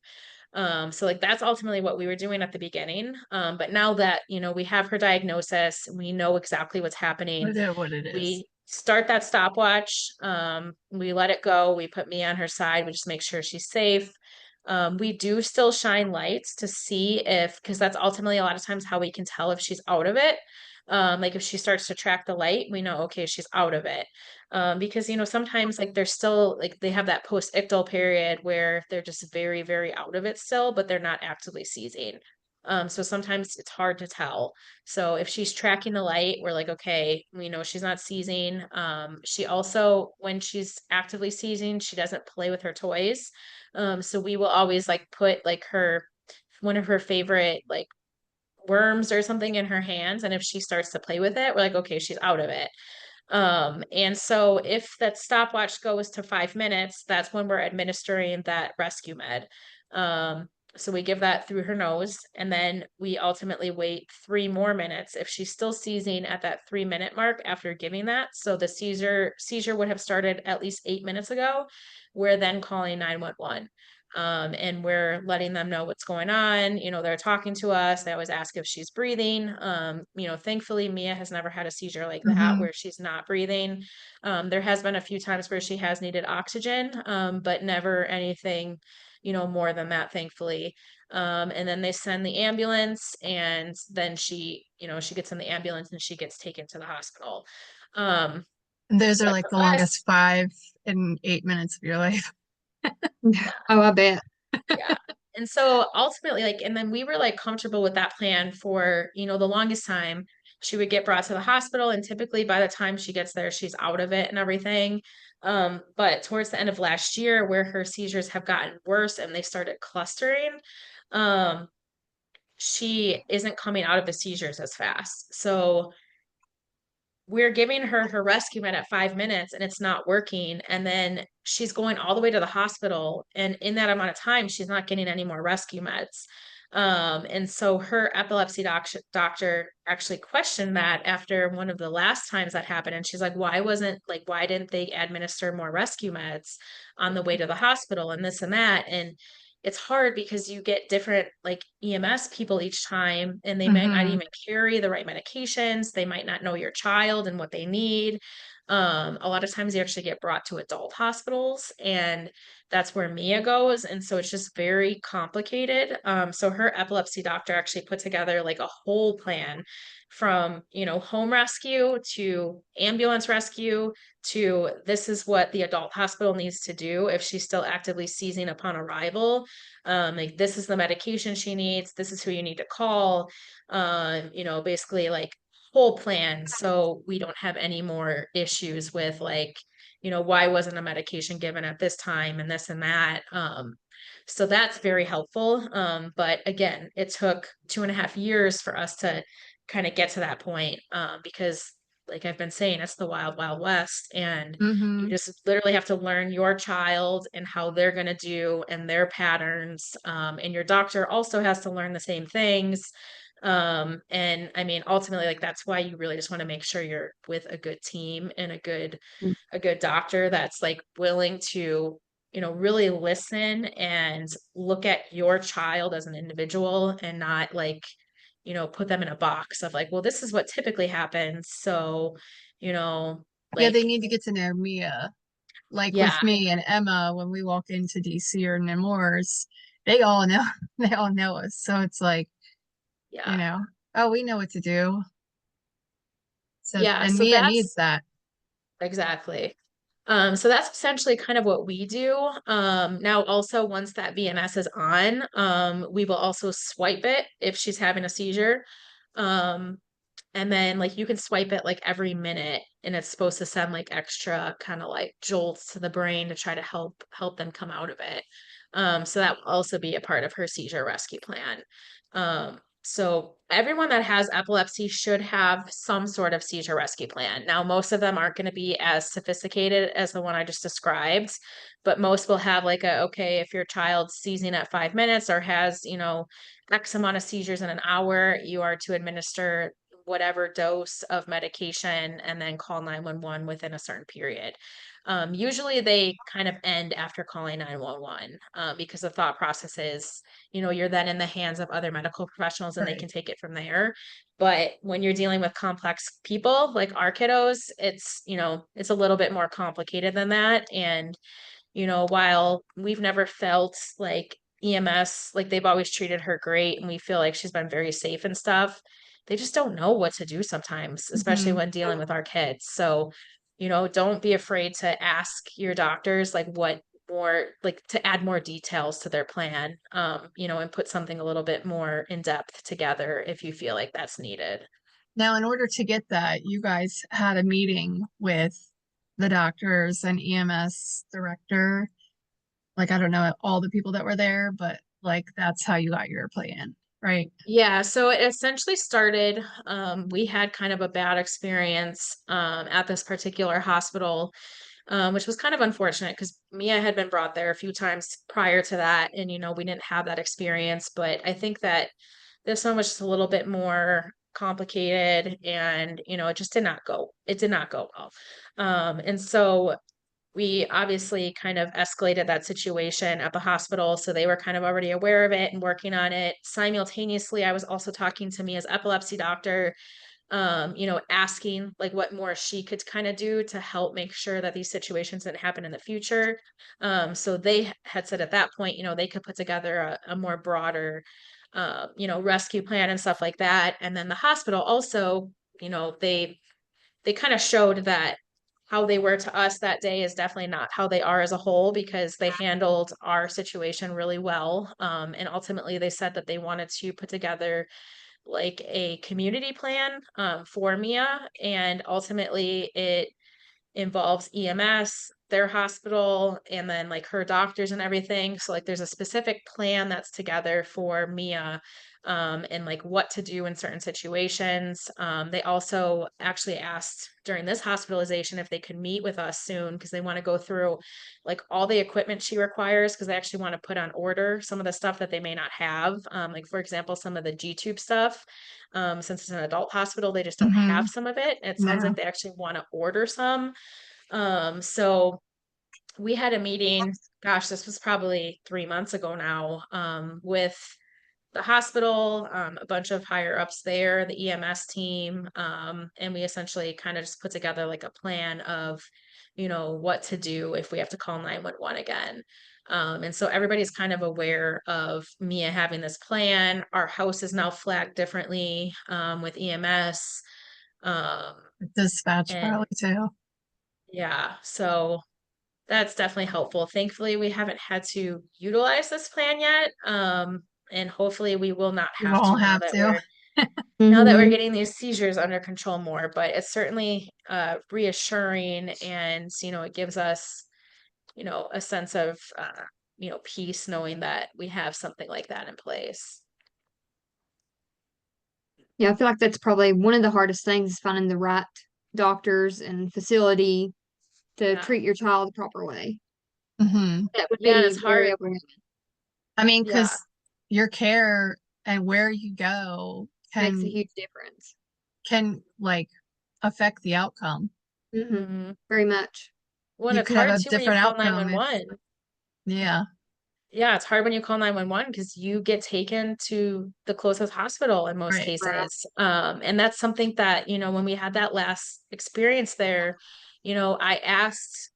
So like that's ultimately what we were doing at the beginning. But now that, we have her diagnosis, we know exactly what's happening. What it is. We start that stopwatch. We let it go. We put me on her side. We just make sure she's safe. We do still shine lights to see if, because that's ultimately a lot of times how we can tell if she's out of it. Like if she starts to track the light, we know, okay, she's out of it. Because, sometimes like they're still like they have that post-ictal period where they're just very, very out of it still, but they're not actively seizing. So sometimes it's hard to tell. So if she's tracking the light, we're like, okay, we know she's not seizing. She also, when she's actively seizing, she doesn't play with her toys. So we will always like put like one of her favorite like worms or something in her hands. And if she starts to play with it, we're like, okay, she's out of it. And so if that stopwatch goes to 5 minutes, that's when we're administering that rescue med. Um, so we give that through her nose, and then we ultimately wait 3 more minutes if she's still seizing at that 3 minute mark after giving that. So the seizure would have started at least 8 minutes ago. We're then calling 911. And we're letting them know what's going on. They're talking to us. They always ask if she's breathing. Thankfully, Mia has never had a seizure like that Mm-hmm. where she's not breathing. There has been a few times where she has needed oxygen, but never anything, more than that, thankfully. And then they send the ambulance, and then she gets in the ambulance and she gets taken to the hospital. Um, And those are but like for the us, longest 5 and 8 minutes of your life. Oh, I bet. yeah. And so ultimately, like, and then we were like comfortable with that plan for, the longest time. She would get brought to the hospital, and typically by the time she gets there, she's out of it and everything. But towards the end of last year, where her seizures have gotten worse and they started clustering, um, she isn't coming out of the seizures as fast. So we're giving her rescue med at 5 minutes and it's not working. And then she's going all the way to the hospital. And in that amount of time, she's not getting any more rescue meds. And so her epilepsy doctor actually questioned that after one of the last times that happened. And she's like, why didn't they administer more rescue meds on the way to the hospital and this and that? And it's hard because you get different like EMS people each time, and they might not Mm-hmm. even carry the right medications. They might not know your child and what they need. A lot of times they actually get brought to adult hospitals, and that's where Mia goes. And so it's just very complicated. So her epilepsy doctor actually put together like a whole plan from, home rescue to ambulance rescue to this is what the adult hospital needs to do if she's still actively seizing upon arrival. Like this is the medication she needs. This is who you need to call. Basically like whole plan so we don't have any more issues with like, why wasn't a medication given at this time and this and that. So that's very helpful. But again, it took 2.5 years for us to kind of get to that point, because like I've been saying, it's the wild, wild west. And you Mm-hmm. just literally have to learn your child and how they're going to do and their patterns. And your doctor also has to learn the same things. And I mean, ultimately, like that's why you really just want to make sure you're with a good team and a good doctor that's like willing to, really listen and look at your child as an individual and not like, put them in a box of like, well, this is what typically happens. So, you know, Yeah, they like, need to get to know Mia. Like yeah, with me and Emma, when we walk into DC or Nemours, they all know they all know us. So it's like, you yeah, know, oh, we know what to do. So yeah. and So Mia needs that's that. exactly. So that's essentially kind of what we do. Now also once that VNS is on, we will also swipe it if she's having a seizure. Um, and then like you can swipe it like every minute, and it's supposed to send like extra kind of like jolts to the brain to try to help them come out of it. So that will also be a part of her seizure rescue plan. So everyone that has epilepsy should have some sort of seizure rescue plan. Now, most of them aren't going to be as sophisticated as the one I just described, but most will have like okay, if your child's seizing at 5 minutes or has, X amount of seizures in an hour, you are to administer whatever dose of medication and then call 911 within a certain period. Usually they kind of end after calling 911 because the thought process is, you're then in the hands of other medical professionals and they Right. can take it from there. But when you're dealing with complex people like our kiddos, it's a little bit more complicated than that. And while we've never felt like EMS, like they've always treated her great and we feel like she's been very safe and stuff, they just don't know what to do sometimes, especially when dealing with our kids. So, don't be afraid to ask your doctors like what more, like to add more details to their plan, and put something a little bit more in depth together if you feel like that's needed. Now, in order to get that, you guys had a meeting with the doctors and EMS director. Like, I don't know all the people that were there, but like that's how you got your plan, right? Yeah, so it essentially started, we had kind of a bad experience at this particular hospital, which was kind of unfortunate because Mia had been brought there a few times prior to that, and we didn't have that experience. But I think that this one was just a little bit more complicated, and it just did not go. It did not go well. And so we obviously kind of escalated that situation at the hospital. So they were kind of already aware of it and working on it. Simultaneously, I was also talking to Mia's epilepsy doctor, asking like what more she could kind of do to help make sure that these situations didn't happen in the future. So they had said at that point, they could put together a more broader, rescue plan and stuff like that. And then the hospital also, they kind of showed that how they were to us that day is definitely not how they are as a whole because they handled our situation really well. And ultimately, they said that they wanted to put together like a community plan for Mia. And ultimately, it involves EMS, their hospital, and then like her doctors and everything. So like there's a specific plan that's together for Mia and like what to do in certain situations. They also actually asked during this hospitalization if they could meet with us soon because they want to go through like all the equipment she requires because they actually want to put on order some of the stuff that they may not have. Like for example, some of the G-tube stuff. Since it's an adult hospital, they just don't have some of it. It sounds like No. they actually want to order some. So we had a meeting, gosh, this was probably 3 months ago now, with the hospital, a bunch of higher ups there, the EMS team, and we essentially kind of just put together like a plan of, what to do if we have to call 911 again. And so everybody's kind of aware of Mia having this plan. Our house is now flagged differently with EMS. Um, Dispatch and probably too. yeah, so that's definitely helpful. Thankfully, we haven't had to utilize this plan yet. And hopefully we will not You have to won't now have that to. we're Mhm. getting these seizures under control more, but it's certainly reassuring and it gives us, a sense of peace knowing that we have something like that in place. Yeah, I feel like that's probably one of the hardest things is finding the right doctors and facility to Yeah. treat your child the proper way. hmm That would Yeah, and be it's very hard. overwhelming. I mean, Yeah. because your care and where you go Makes a can huge difference. like affect the outcome. Hmm. Hmm. Very much. Well, You it's could have hard a too when you different call outcome if 911. yeah, Yeah, it's hard when you call 911 because you get taken to the closest hospital in most right. Right. cases. And that's something that, when we had that last experience there, I asked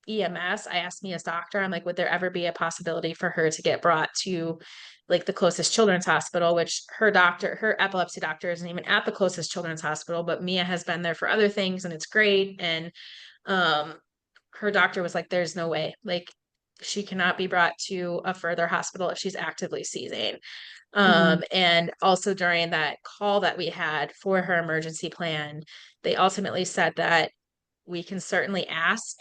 EMS, I asked Mia's doctor, I'm like, would there ever be a possibility for her to get brought to like the closest children's hospital, which her epilepsy doctor isn't even at the closest children's hospital, but Mia has been there for other things and it's great. And um her doctor was like, there's no way. Like she cannot be brought to a further hospital if she's actively seizing. Hmm. And also during that call that we had for her emergency plan, they ultimately said that we can certainly ask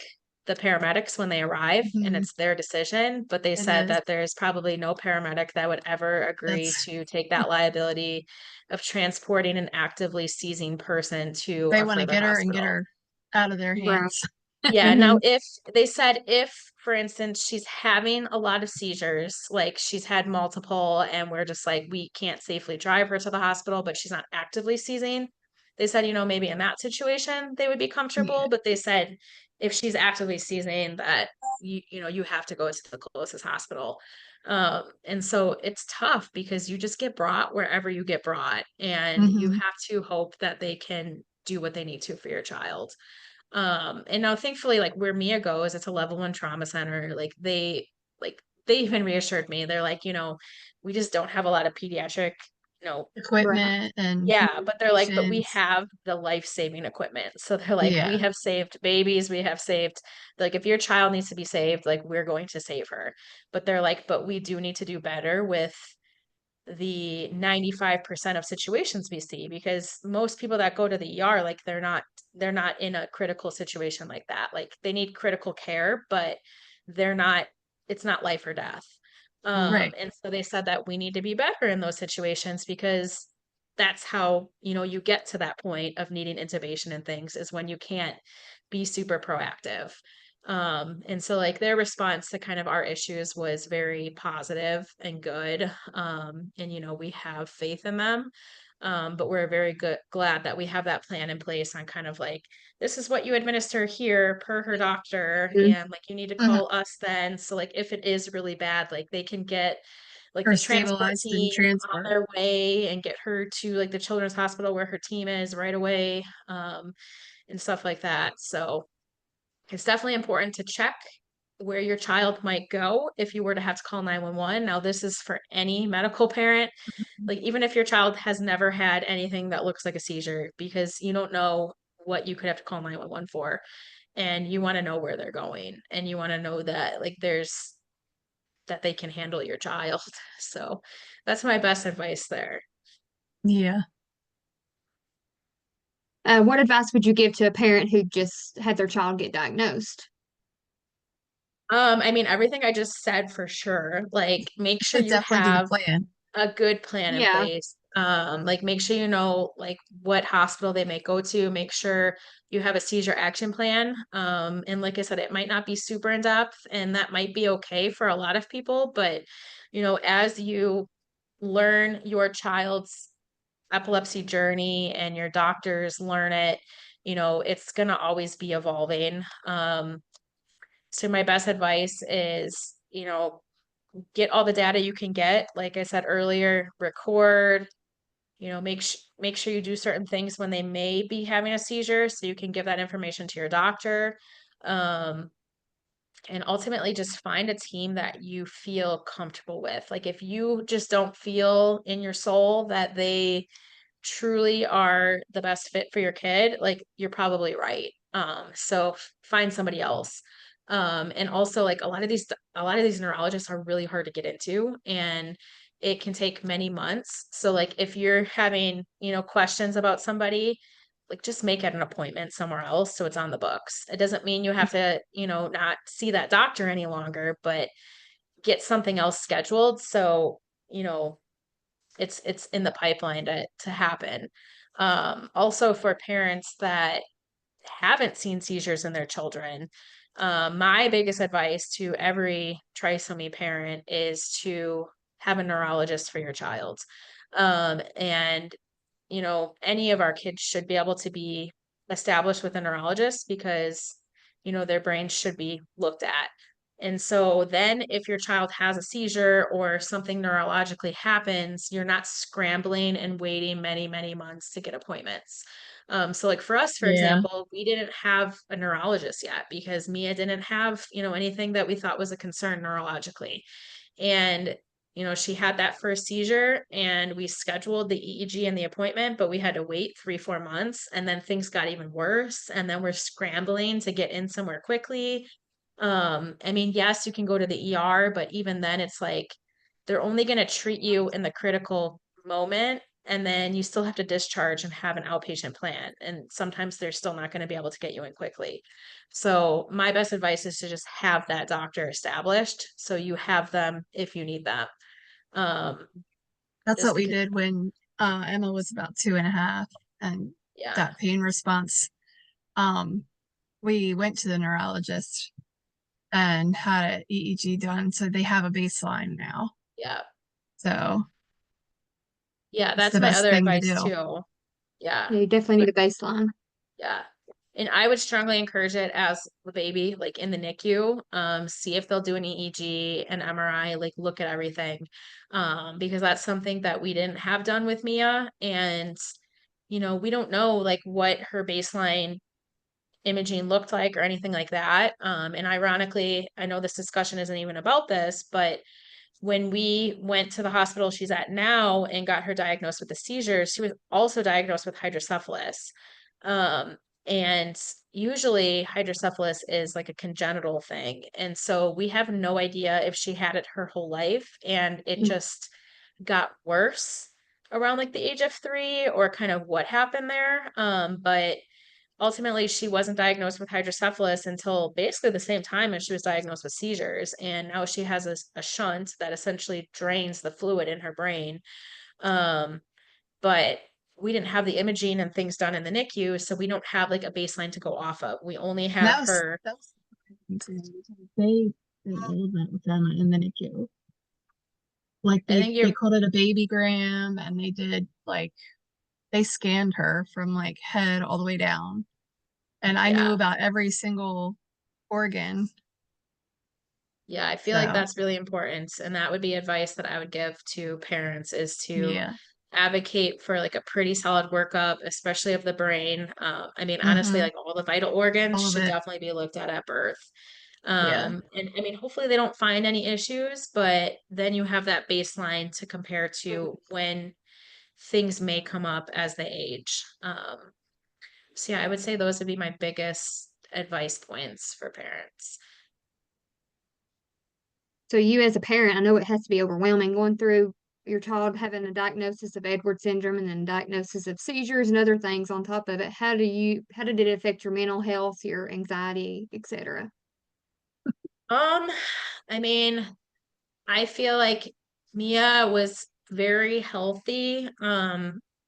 the paramedics when they arrive and hmm it's their decision, but they It said is. that there's probably no paramedic that would ever agree That's to take that liability of transporting an actively seizing person to they a want to further get her and get hospital. her out of their Right. hands. Yeah. Now, if they said, if, for instance, she's having a lot of seizures, like she's had multiple, and we're just like, we can't safely drive her to the hospital, but she's not actively seizing. They said, maybe in that situation they would be Yeah. comfortable, but they said if she's actively seizing, that you have to go to the closest hospital. And so it's tough because you just get brought wherever you get brought, and you Hmm. have to hope that they can do what they need to for your child. And now thankfully, like where Mia goes, it's a level 1 trauma center. Like they even reassured me. They're like, we just don't have a lot of pediatric, you know, Right. Equipment and yeah, but they're like, but we medications. have the life-saving equipment. So they're like, we Yeah. have saved babies, we have saved, like, if your child needs to be saved, like, we're going to save her. But they're like, but we do need to do better with the 95% of situations we see, because most people that go to the ER, like they're not in a critical situation like that. Like they need critical care, but they're not, it's not life or death. Right. And so they said that we need to be better in those situations, because that's how, you get to that point of needing intubation and things, is when you can't be super proactive. And so like their response to kind of our issues was very positive and good. And we have faith in them. But we're very glad that we have that plan in place on kind of like, this is what you administer here per her doctor, Mhm. and like you need to Mhm. call us then. So like if it is really bad, like they can get like Or the transport stabilized and team on transferred. their way and get her to like the children's hospital where her team is right away. And stuff like that. So it's definitely important to check where your child might go if you were to have to call 911. Now, this is for any medical parent, like even if your child has never had anything that looks like a seizure, because you don't know what you could have to call 911 for. And you want to know where they're going, and you want to know that like there's that they can handle your child. So that's my best advice there. Yeah. What advice would you give to a parent who just had their child get diagnosed? I mean, everything I just said for sure. Like, make sure you Definitely do the have plan. a good plan in Yeah. place. Like make sure you know like what hospital they may go to. Make sure you have a seizure action plan. And like I said, it might not be super in depth, and that might be okay for a lot of people. But as you learn your child's epilepsy journey and your doctors learn it, it's gonna always be evolving. So my best advice is, get all the data you can get. Like I said earlier, record, make sure you do certain things when they may be having a seizure so you can give that information to your doctor. Um, and ultimately just find a team that you feel comfortable with. Like if you just don't feel in your soul that they truly are the best fit for your kid, like you're probably right. So find somebody else. And also like a lot of these neurologists are really hard to get into, and it can take many months. So like if you're having, questions about somebody, like just make it an appointment somewhere else so it's on the books. It doesn't mean you have to, not see that doctor any longer, but get something else scheduled so, you know, it's in the pipeline to happen. Also for parents that haven't seen seizures in their children, my biggest advice to every trisomy parent is to have a neurologist for your child. And any of our kids should be able to be established with a neurologist, because their brains should be looked at. And so then if your child has a seizure or something neurologically happens, you're not scrambling and waiting many, many months to get appointments. So like for us, for Yeah. example, we didn't have a neurologist yet because Mia didn't have, anything that we thought was a concern neurologically. And she had that first seizure, and we scheduled the EEG and the appointment, but we had to wait 3, 4 months, and then things got even worse. And then we're scrambling to get in somewhere quickly. I mean, yes, you can go to the ER, but even then it's like they're only going to treat you in the critical moment. And then you still have to discharge and have an outpatient plan. And sometimes they're still not going to be able to get you in quickly. So my best advice is to just have that doctor established so you have them if you need them. Um, That's just what we because, did when Emma was about 2.5 and yeah, that pain response. Um, we went to the neurologist and had an EEG done, so they have a baseline now. Yeah. So Yeah, it's the that's my best other thing to advice do. too. Yeah. Yeah, you definitely need a baseline. Yeah. And I would strongly encourage it as the baby, like in the NICU, see if they'll do an EEG, an MRI, like look at everything. Because that's something that we didn't have done with Mia. And, we don't know like what her baseline imaging looked like or anything like that. And ironically, I know this discussion isn't even about this, but when we went to the hospital she's at now and got her diagnosed with the seizures, she was also diagnosed with hydrocephalus. Um, and usually hydrocephalus is like a congenital thing. And so we have no idea if she had it her whole life and it Mm. just got worse around like the age of 3 or kind of what happened there. But ultimately she wasn't diagnosed with hydrocephalus until basically the same time as she was diagnosed with seizures, and now she has a shunt that essentially drains the fluid in her brain. um, but we didn't have the imaging and things done in the NICU, so we don't have like a baseline to go off of. We only have her. That was they did all of that with Emma in the NICU. Like I think they you're. called it a babygram, and they did like they scanned her from like head all the way down. And I knew Yeah. about every single organ. Yeah, I feel like So that's really important. And that would be advice that I would give to parents, is to yeah. advocate for like a pretty solid workup, especially of the brain. I mean, honestly, Mm-hmm. like all the vital organs All of should it. definitely be looked at birth. Yeah. And I mean, hopefully they don't find any issues, but then you have that baseline to compare to when things may come up as they age. So yeah, I would say those would be my biggest advice points for parents. So you as a parent, I know it has to be overwhelming going through your child having a diagnosis of Edward syndrome and then diagnosis of seizures and other things on top of it. How did it affect your mental health, your anxiety, etc.? Um, I mean, I feel like Mia was very healthy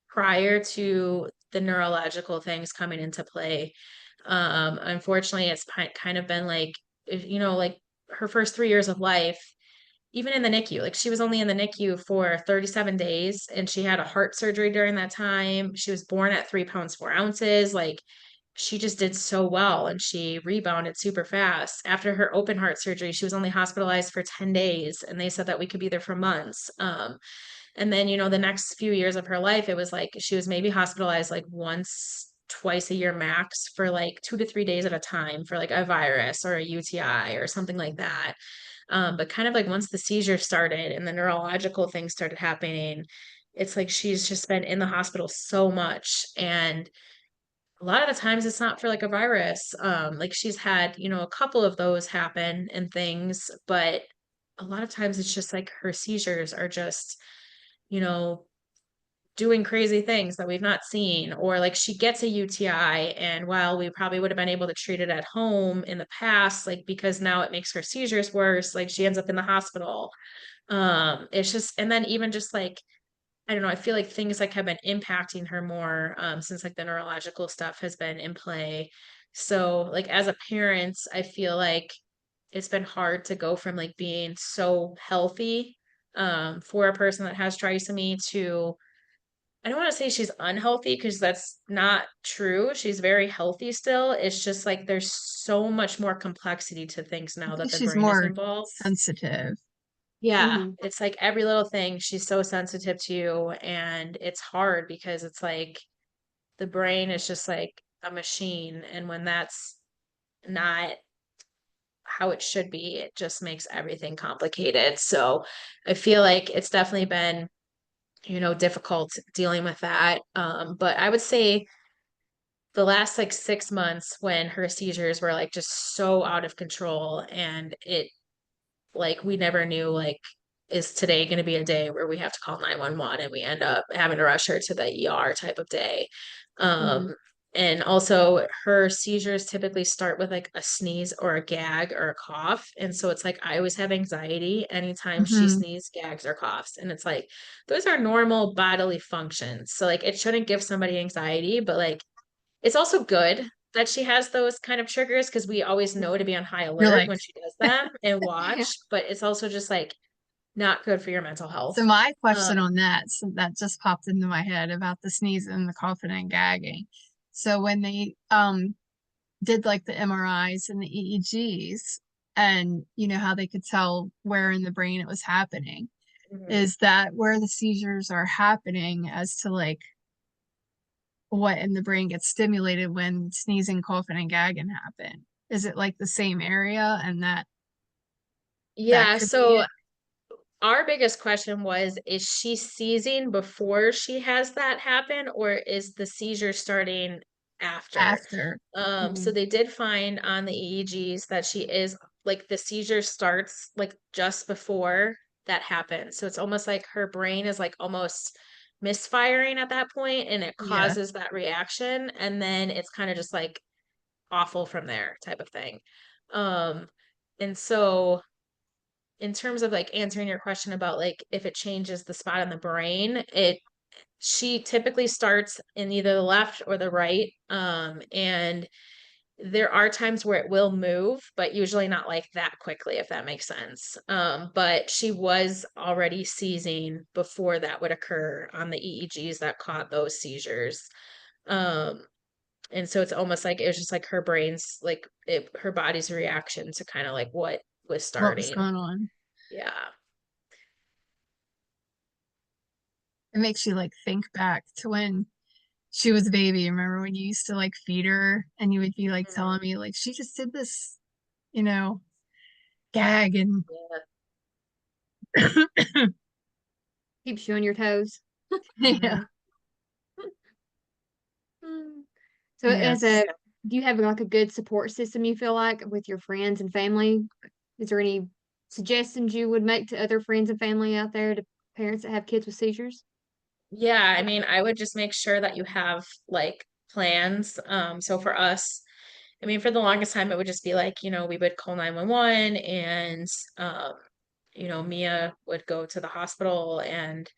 prior to the neurological things coming into play. Unfortunately, it's kind of been like, like her first 3 years of life, even in the NICU, like she was only in the NICU for 37 days and she had a heart surgery during that time. She was born at 3 pounds, 4 ounces. Like she just did so well and she rebounded super fast. After her open heart surgery, she was only hospitalized for 10 days and they said that we could be there for months. And then, the next few years of her life, it was like she was maybe hospitalized like once, twice a year max for like 2 to 3 days at a time for like a virus or a UTI or something like that. But kind of like once the seizure started and the neurological things started happening, it's like she's just been in the hospital so much. And a lot of the times it's not for like a virus. Like she's had, a couple of those happen and things, but a lot of times it's just like her seizures are just, you know, doing crazy things that we've not seen, or like she gets a UTI and while we probably would have been able to treat it at home in the past, like because now it makes her seizures worse, like she ends up in the hospital. It's just, and then even just like, I don't know, I feel like things like have been impacting her more since like the neurological stuff has been in play. So like as a parent, I feel like it's been hard to go from like being so healthy for a person that has trisomy to, I don't want to say she's unhealthy because that's not true. She's very healthy still. It's just like there's so much more complexity to things I now that think the she's brain is more involved. sensitive. Yeah, Mm-hmm. it's like every little thing she's so sensitive to, and it's hard because it's like the brain is just like a machine, and when that's not how it should be, it just makes everything complicated. So I feel like it's definitely been, difficult dealing with that. But I would say the last like 6 months when her seizures were like just so out of control and it like we never knew like is today going to be a day where we have to call 911 and we end up having to rush her to the ER type of day. Mm-hmm. Um and also her seizures typically start with like a sneeze or a gag or a cough, and so it's like I always have anxiety anytime she Hmm. sneezes, gags, or coughs, and it's like those are normal bodily functions, so like it shouldn't give somebody anxiety, but like it's also good that she has those kind of triggers because we always know to be on high You're alert like, when she does them and Yeah. watch, but it's also just like not good for your mental health. so my question Um, on that, so that just popped into my head about the sneezing, the coughing and gagging. So when they did like the MRIs and the EEGs, and you know how they could tell where in the brain it was happening, mhm. is that where the seizures are happening as to like what in the brain gets stimulated when sneezing, coughing, and gagging happen? Is it like the same area and that Yeah, could be so it our biggest question was, is she seizing before she has that happen, or is the seizure starting after? after? So Mhm. they did find on the EEGs that she is like the seizure starts like just before that happens. So it's almost like her brain is like almost misfiring at that point and it Yeah. causes that reaction. And then it's kind of just like awful from there type of thing. Um, and so in terms of like answering your question about like if it changes the spot in the brain, it she typically starts in either the left or the right. And there are times where it will move, but usually not like that quickly, if that makes sense. But she was already seizing before that would occur on the EEGs that caught those seizures. Um, and so it's almost like it was just like her brain's like her body's reaction to kind of like what was What was starting. going on? Yeah. It makes you like think back to when she was a baby. Remember when you used to like feed her and you would be like Mhm. telling me like she just did this, you know, gag and Yeah. Keeps you on your toes. yeah. Mhm. Mm. So Yes. do you have like a good support system you feel like with your friends and family? Is there any suggestions you would make to other friends and family out there to parents that have kids with seizures? Yeah, I mean, I would just make sure that you have like plans. So for us, I mean, for the longest time, it would just be like, we would call 911 and, um, Mia would go to the hospital and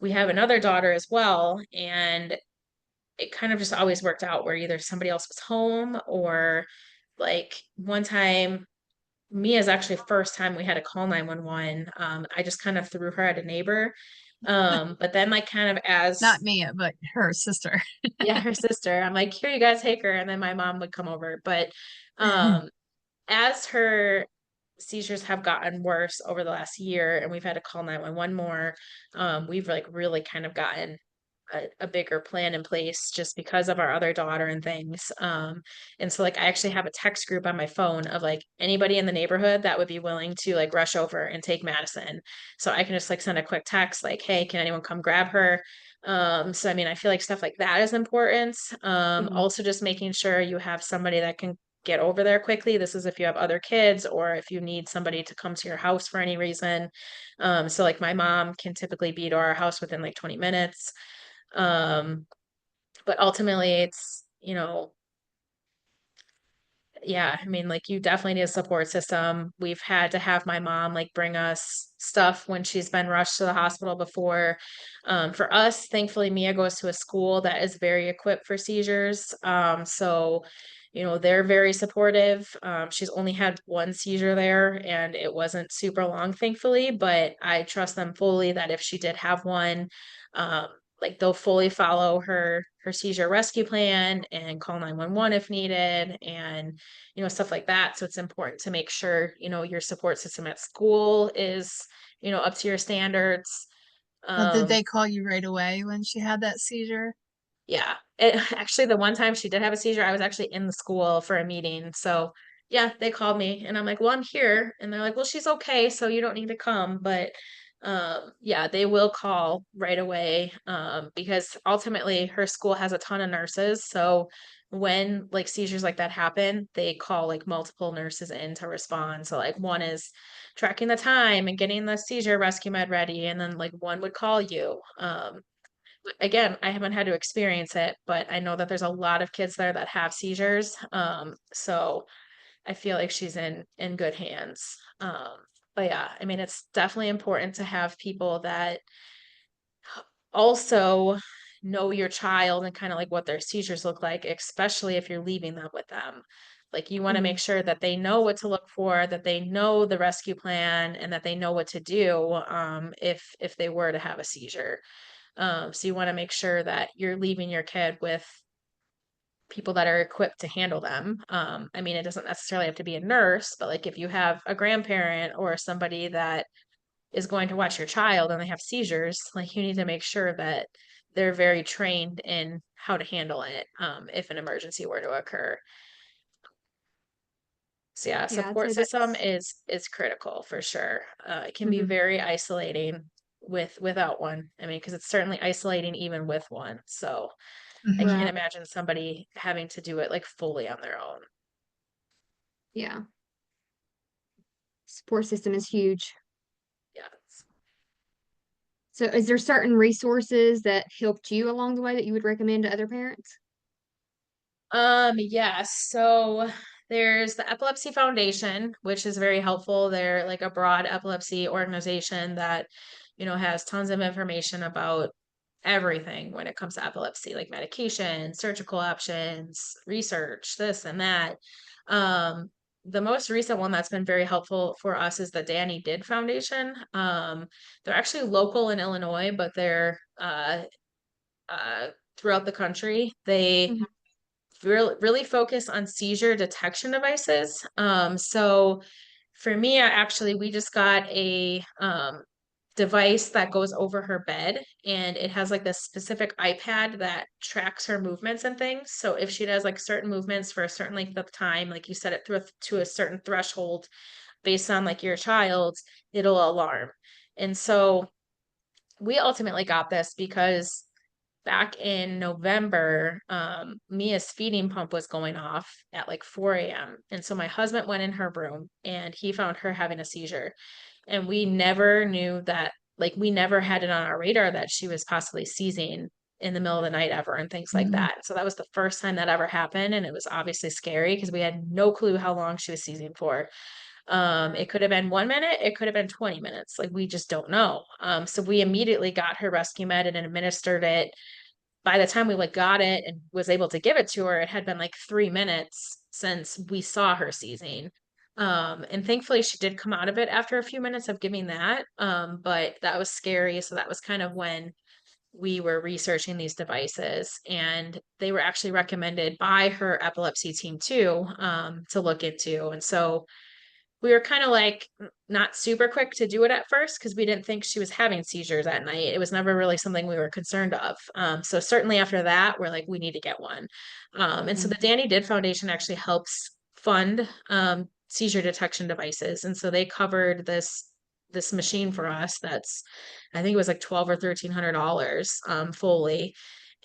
we have another daughter as well. And it kind of just always worked out where either somebody else was home or like one time, Mia's actually first time we had to call 911. I just kind of threw her at a neighbor. But then like kind of Not as Mia, but her sister. yeah, her sister. I'm like, here, you guys take her. And then my mom would come over. But um, as her seizures have gotten worse over the last year and we've had to call 911 more, we've like really kind of gotten a bigger plan in place just because of our other daughter and things. And so like I actually have a text group on my phone of like anybody in the neighborhood that would be willing to like rush over and take Madison. So I can just like send a quick text like, hey, can anyone come grab her? So I mean, I feel like stuff like that is important. Mhm. Also just making sure you have somebody that can get over there quickly. This is if you have other kids or if you need somebody to come to your house for any reason. So like my mom can typically be to our house within like 20 minutes. Um, but ultimately it's, yeah, I mean, like you definitely need a support system. We've had to have my mom like bring us stuff when she's been rushed to the hospital before. For us, thankfully, Mia goes to a school that is very equipped for seizures. So they're very supportive. She's only had one seizure there and it wasn't super long, thankfully, but I trust them fully that if she did have one, um, like they'll fully follow her seizure rescue plan and call 911 if needed and stuff like that. So it's important to make sure, your support system at school is, up to your standards. Now, did Um, they call you right away when she had that seizure? yeah. Actually, the one time she did have a seizure, I was actually in the school for a meeting. So yeah, they called me and I'm like, well, I'm here. And they're like, well, she's okay, so you don't need to come. But yeah, they will call right away. Because ultimately her school has a ton of nurses. So when like seizures like that happen, they call like multiple nurses in to respond. So like one is tracking the time and getting the seizure rescue med ready, and then like one would call you. Again, I haven't had to experience it, but I know that there's a lot of kids there that have seizures. So I feel like she's in good hands. But yeah, I mean, it's definitely important to have people that also know your child and kind of like what their seizures look like, especially if you're leaving them with them. Like you want to make sure that they know what to look for, that they know the rescue plan, and that they know what to do if they were to have a seizure. So you want to make sure that you're leaving your kid with people that are equipped to handle them. I mean, it doesn't necessarily have to be a nurse, but like if you have a grandparent or somebody that is going to watch your child and they have seizures, like you need to make sure that they're very trained in how to handle it if an emergency were to occur. So yeah, Yeah, I'd support say system that's is critical for sure. It can be mhm. very isolating without one. I mean, because it's certainly isolating even with one. So I Mhm. can't Right. imagine somebody having to do it like fully on their own. Yeah. Support system is huge. Yeah. So is there certain resources that helped you along the way that you would recommend to other parents? Yes. So there's the Epilepsy Foundation, which is very helpful. They're like a broad epilepsy organization that, has tons of information about everything when it comes to epilepsy, like medication, surgical options, research, this and that. Um, the most recent one that's been very helpful for us is the Danny Did Foundation. They're actually local in Illinois, but they're uh, throughout the country. They Mhm. really focus on seizure detection devices. So for me, we just got a device that goes over her bed, and it has like this specific iPad that tracks her movements and things. So if she does like certain movements for a certain length of time, like you set it through to a certain threshold based on like your child, it'll alarm. And so we ultimately got this because back in November, Mia's feeding pump was going off at like 4 a.m. And so my husband went in her room and he found her having a seizure. And we never knew that, like, we never had it on our radar that she was possibly seizing in the middle of the night ever and things like Mhm. that. So that was the first time that ever happened. And it was obviously scary because we had no clue how long she was seizing for. It could have been 1 minute, it could have been 20 minutes. Like we just don't know. So we immediately got her rescue med and administered it. By the time we like got it and was able to give it to her, it had been like 3 minutes since we saw her seizing. And thankfully she did come out of it after a few minutes of giving that. But that was scary. So that was kind of when we were researching these devices, and they were actually recommended by her epilepsy team too, to look into. And so we were kind of like not super quick to do it at first because we didn't think she was having seizures at night. It was never really something we were concerned of. So certainly after that, we're like, we need to get one. And so the Danny Did Foundation actually helps fund seizure detection devices, and so they covered this machine for us. That's, I think it was like 12 or $1,300 fully,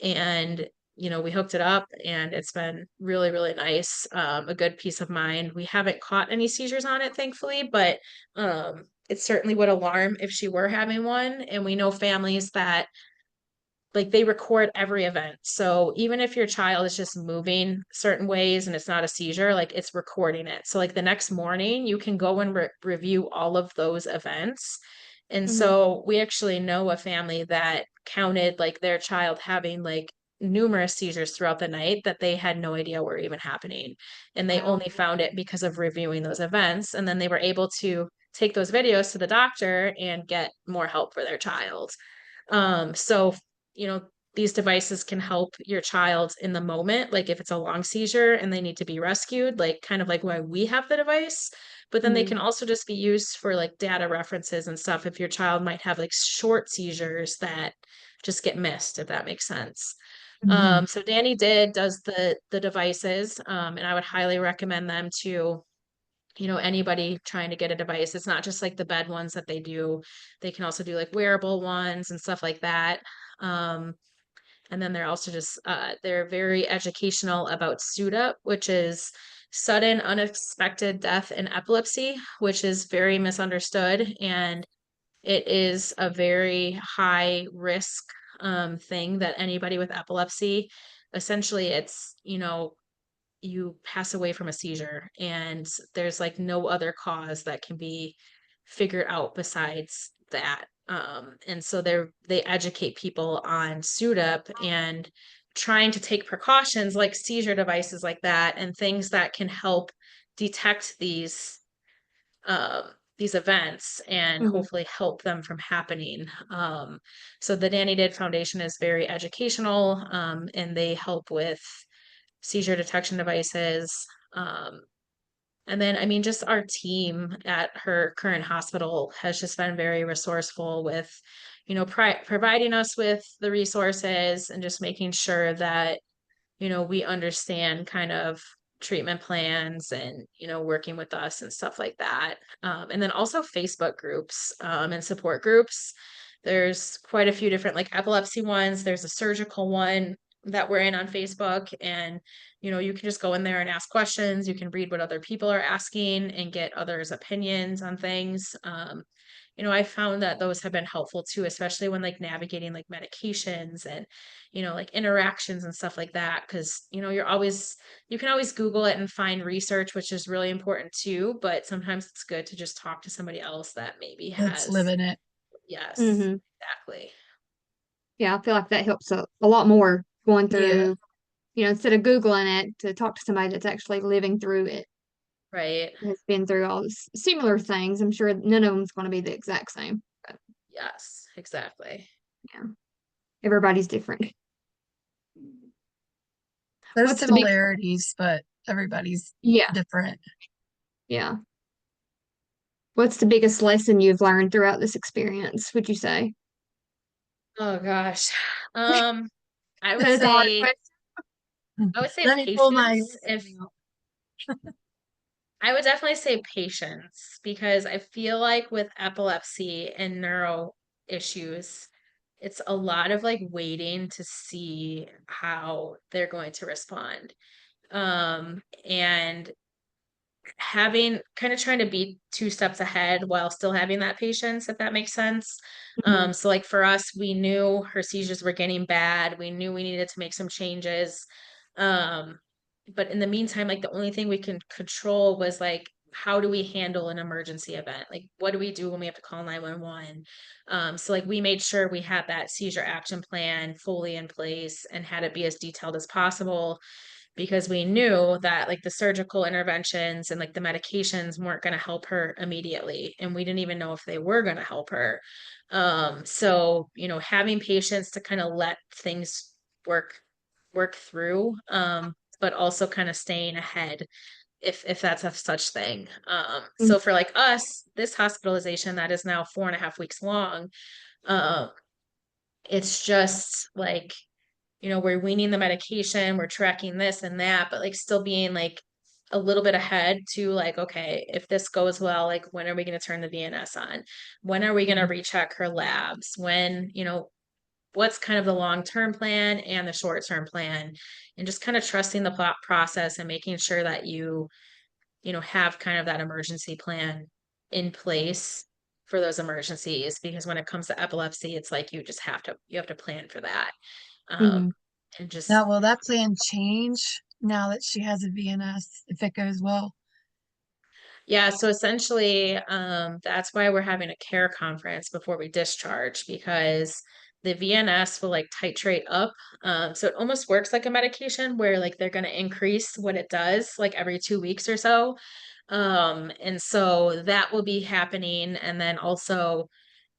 and we hooked it up and it's been really, really nice. A good peace of mind. We haven't caught any seizures on it, thankfully, but it certainly would alarm if she were having one. And we know families that like they record every event. So even if your child is just moving certain ways and it's not a seizure, like it's recording it. So like the next morning, you can go and review all of those events. And Mhm. so we actually know a family that counted like their child having like numerous seizures throughout the night that they had no idea were even happening. And they Wow. only found it because of reviewing those events. And then they were able to take those videos to the doctor and get more help for their child. So you know, these devices can help your child in the moment, like if it's a long seizure and they need to be rescued, like kind of like why we have the device. But then they Mhm. can also just be used for like data references and stuff if your child might have like short seizures that just get missed, if that makes sense. Mhm. So Danny does the devices, and I would highly recommend them to anybody trying to get a device. It's not just like the bed ones that they do. They can also do like wearable ones and stuff like that. Um, and then they're also just they're very educational about SUDEP, which is sudden unexpected death in epilepsy, which is very misunderstood, and it is a very high risk thing that anybody with epilepsy, essentially it's you pass away from a seizure, and there's like no other cause that can be figured out besides that. And so they educate people on SUDEP and trying to take precautions like seizure devices like that and things that can help detect these events and Mhm. hopefully help them from happening. So the Danny Did Foundation is very educational, and they help with seizure detection devices. And then, I mean, just our team at her current hospital has just been very resourceful with, providing us with the resources and just making sure that, we understand kind of treatment plans and, working with us and stuff like that. And then also Facebook groups, and support groups. There's quite a few different like epilepsy ones. There's a surgical one that we're in on Facebook, and you can just go in there and ask questions. You can read what other people are asking and get others' opinions on things. I found that those have been helpful too, especially when like navigating like medications and, like interactions and stuff like that. Cause, you can always Google it and find research, which is really important too. But sometimes it's good to just talk to somebody else that maybe That's has, living it. yes, Mhm. exactly. Yeah, I feel like that helps a lot more going Yeah. through, instead of Googling it, to talk to somebody that's actually living through it, Right. has been through all similar things. I'm sure none of them's going to be the exact same. But Yes, exactly. yeah, everybody's different. There's What's the big, similarities, but everybody's yeah, different. yeah. What's the biggest lesson you've learned throughout this experience, would you say? Oh gosh. Um, I would That is a hard say question. I would say Let me pull my patience. If resume out. I would definitely say patience because I feel like with epilepsy and neuro issues, it's a lot of like waiting to see how they're going to respond. And having kind of trying to be two steps ahead while still having that patience, if that makes sense. Mhm. So like for us, we knew her seizures were getting bad. We knew we needed to make some changes. Um, but in the meantime, like the only thing we can control was like how do we handle an emergency event? Like what do we do when we have to call 911? So like we made sure we had that seizure action plan fully in place and had it be as detailed as possible because we knew that like the surgical interventions and like the medications weren't going to help her immediately and we didn't even know if they were going to help her. So having patience to kind of let things work through, but also kind of staying ahead if that's a such thing. Mhm. So for like us, this hospitalization that is now 4.5 weeks long, um it's just like we're weaning the medication, we're tracking this and that, but like still being like a little bit ahead to like, okay, if this goes well, like when are we going to turn the VNS on? When are we going to Mhm. recheck her labs? When, what's kind of the long-term plan and the short-term plan? And just kind of trusting the plot process and making sure that have kind of that emergency plan in place for those emergencies because when it comes to epilepsy, it's like you have to plan for that. Um, Mhm. and just Now, will that plan change now that she has a VNS if it goes well? yeah, so essentially, that's why we're having a care conference before we discharge because the VNS will like titrate up. So it almost works like a medication where like they're going to increase what it does like every 2 weeks or so. And so that will be happening. And then also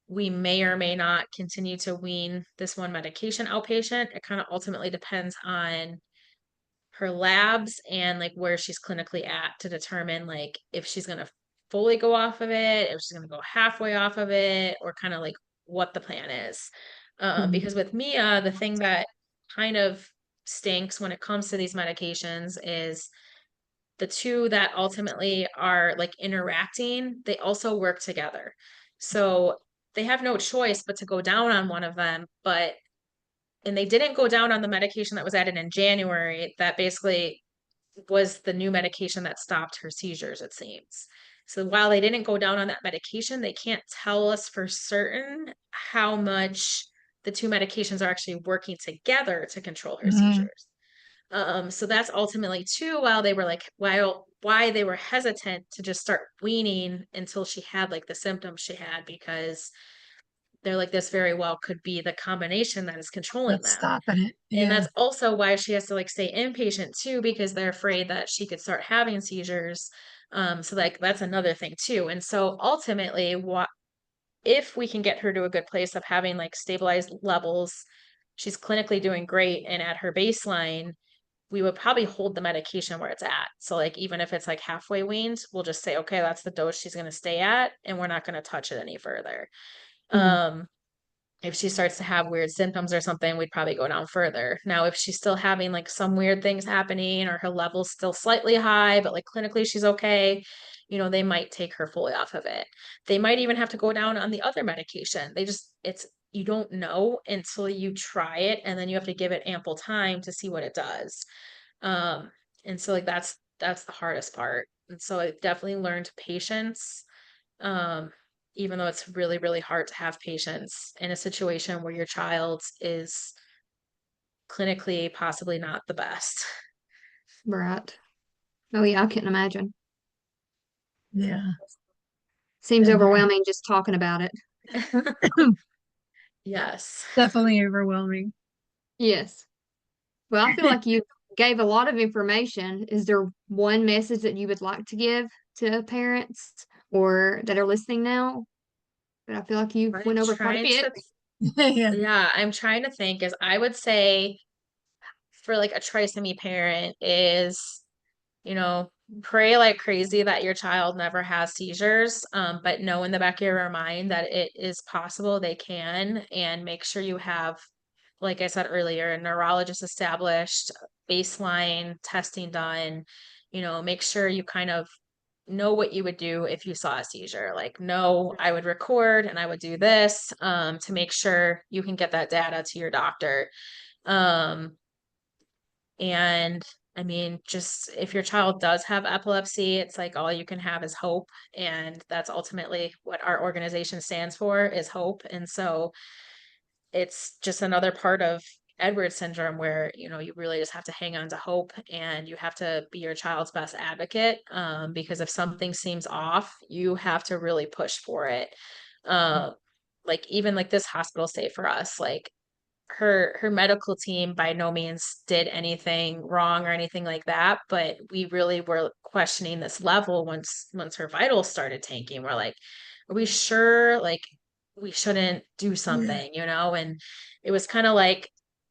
we may or may not continue to wean this one medication outpatient. It kind of ultimately depends on her labs and like where she's clinically at to determine like if she's going to fully go off of it, if she's going to go halfway off of it, or kind of like what the plan is. Mhm. Because with Mia, the thing that kind of stinks when it comes to these medications is the two that ultimately are like interacting, they also work together. So they have no choice but to go down on one of them, but and they didn't go down on the medication that was added in January that basically was the new medication that stopped her seizures, it seems. So while they didn't go down on that medication, they can't tell us for certain how much the two medications are actually working together to control her Mhm. seizures. So that's ultimately too while they were like why they were hesitant to just start weaning until she had like the symptoms she had because they're like, this very well could be the combination that is controlling That's them. stopping it. And Yeah. that's also why she has to like stay inpatient too, because they're afraid that she could start having seizures. So like that's another thing too. And so ultimately, what if we can get her to a good place of having like stabilized levels, she's clinically doing great, and at her baseline, we would probably hold the medication where it's at. So like even if it's like halfway weaned, we'll just say, okay, that's the dose she's going to stay at, and we're not going to touch it any further. Mm. If she starts to have weird symptoms or something, we'd probably go down further. Now, if she's still having like some weird things happening, or her level's still slightly high, but like clinically she's okay, they might take her fully off of it. They might even have to go down on the other medication. You don't know until you try it, and then you have to give it ample time to see what it does. Um, and so like that's the hardest part. And so I definitely learned patience. Um, Even though it's really, really hard to have patience in a situation where your child is clinically possibly not the best. Right. Oh yeah, I couldn't imagine. Yeah. Seems Been there. overwhelming just talking about it. Yes. Definitely overwhelming. Yes. Well, I feel like you gave a lot of information. Is there one message that you would like to give to parents or that are listening now? But I feel like you I'm went over quite a trying bit. to, Yeah. yeah, I'm trying to think is I would say for like a trisomy parent is, you know, pray like crazy that your child never has seizures, but know in the back of your mind that it is possible they can, and make sure you have, like I said earlier, a neurologist established, baseline testing done, make sure you kind of know what you would do if you saw a seizure. Like, no, I would record and I would do this, to make sure you can get that data to your doctor. Um, and I mean, just if your child does have epilepsy, it's like all you can have is hope. And that's ultimately what our organization stands for, is hope. And so it's just another part of Edwards syndrome where, you really just have to hang on to hope, and you have to be your child's best advocate. Because if something seems off, you have to really push for it. Like even like this hospital stay for us, like her medical team by no means did anything wrong or anything like that, but we really were questioning this level once her vitals started tanking. We're like, are we sure like we shouldn't do Yeah. something, and it was kind of like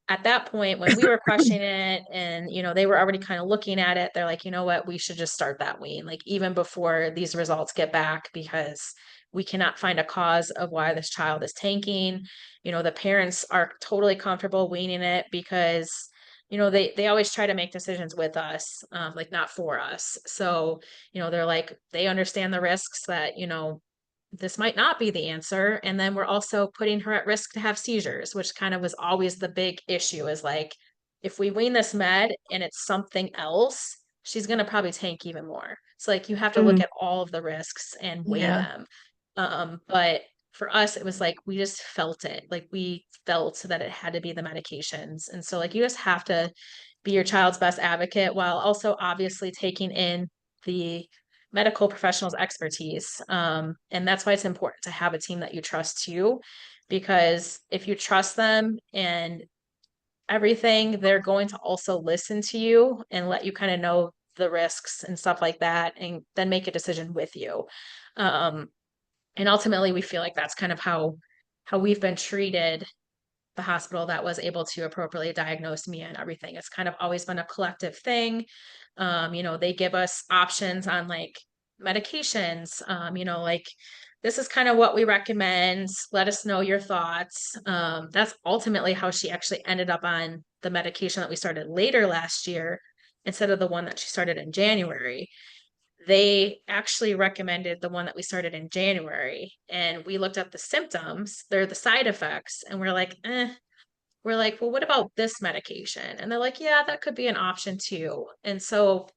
at that point when we were questioning it, and they were already kind of looking at it, they're like, you know what, we should just start that wean, like even before these results get back, because we cannot find a cause of why this child is tanking. The parents are totally comfortable weaning it because they always try to make decisions with us, like not for us. So they're like, they understand the risks that this might not be the answer, and then we're also putting her at risk to have seizures, which kind of was always the big issue, is like, if we wean this med and it's something else, she's going to probably tank even more. So like you have to look Mm, at all of the risks and weigh Yeah. them. But for us, it was like we just felt it. Like we felt that it had to be the medications. And so like you just have to be your child's best advocate, while also obviously taking in the medical professionals' expertise. And that's why it's important to have a team that you trust too, because if you trust them and everything, they're going to also listen to you and let you kind of know the risks and stuff like that, and then make a decision with you. Um, and ultimately, we feel like that's kind of how we've been treated, the hospital that was able to appropriately diagnose Mia and everything. It's kind of always been a collective thing. They give us options on like medications, like this is kind of what we recommend. Let us know your thoughts. That's ultimately how she actually ended up on the medication that we started later last year instead of the one that she started in January. They actually recommended the one that we started in January, and we looked up the symptoms, they're the side effects, and we're like, we're like, well, what about this medication? And they're like, yeah, that could be an option too. And so,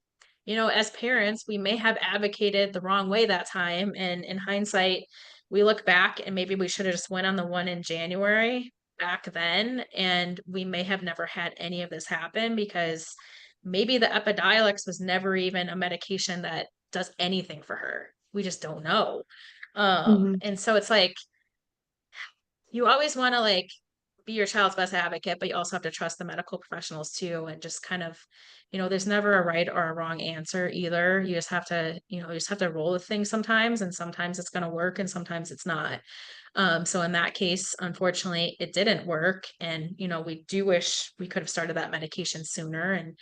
as parents, we may have advocated the wrong way that time. And in hindsight, we look back and maybe we should have just went on the one in January back then. And we may have never had any of this happen, because maybe the Epidiolex was never even a medication that does anything for her. We just don't know. mhm. And so it's like, you always want to like be your child's best advocate, but you also have to trust the medical professionals too, and just kind of, there's never a right or a wrong answer either. You just have to, you just have to roll with things sometimes, and sometimes it's going to work and sometimes it's not. So in that case, unfortunately, it didn't work. And, we do wish we could have started that medication sooner and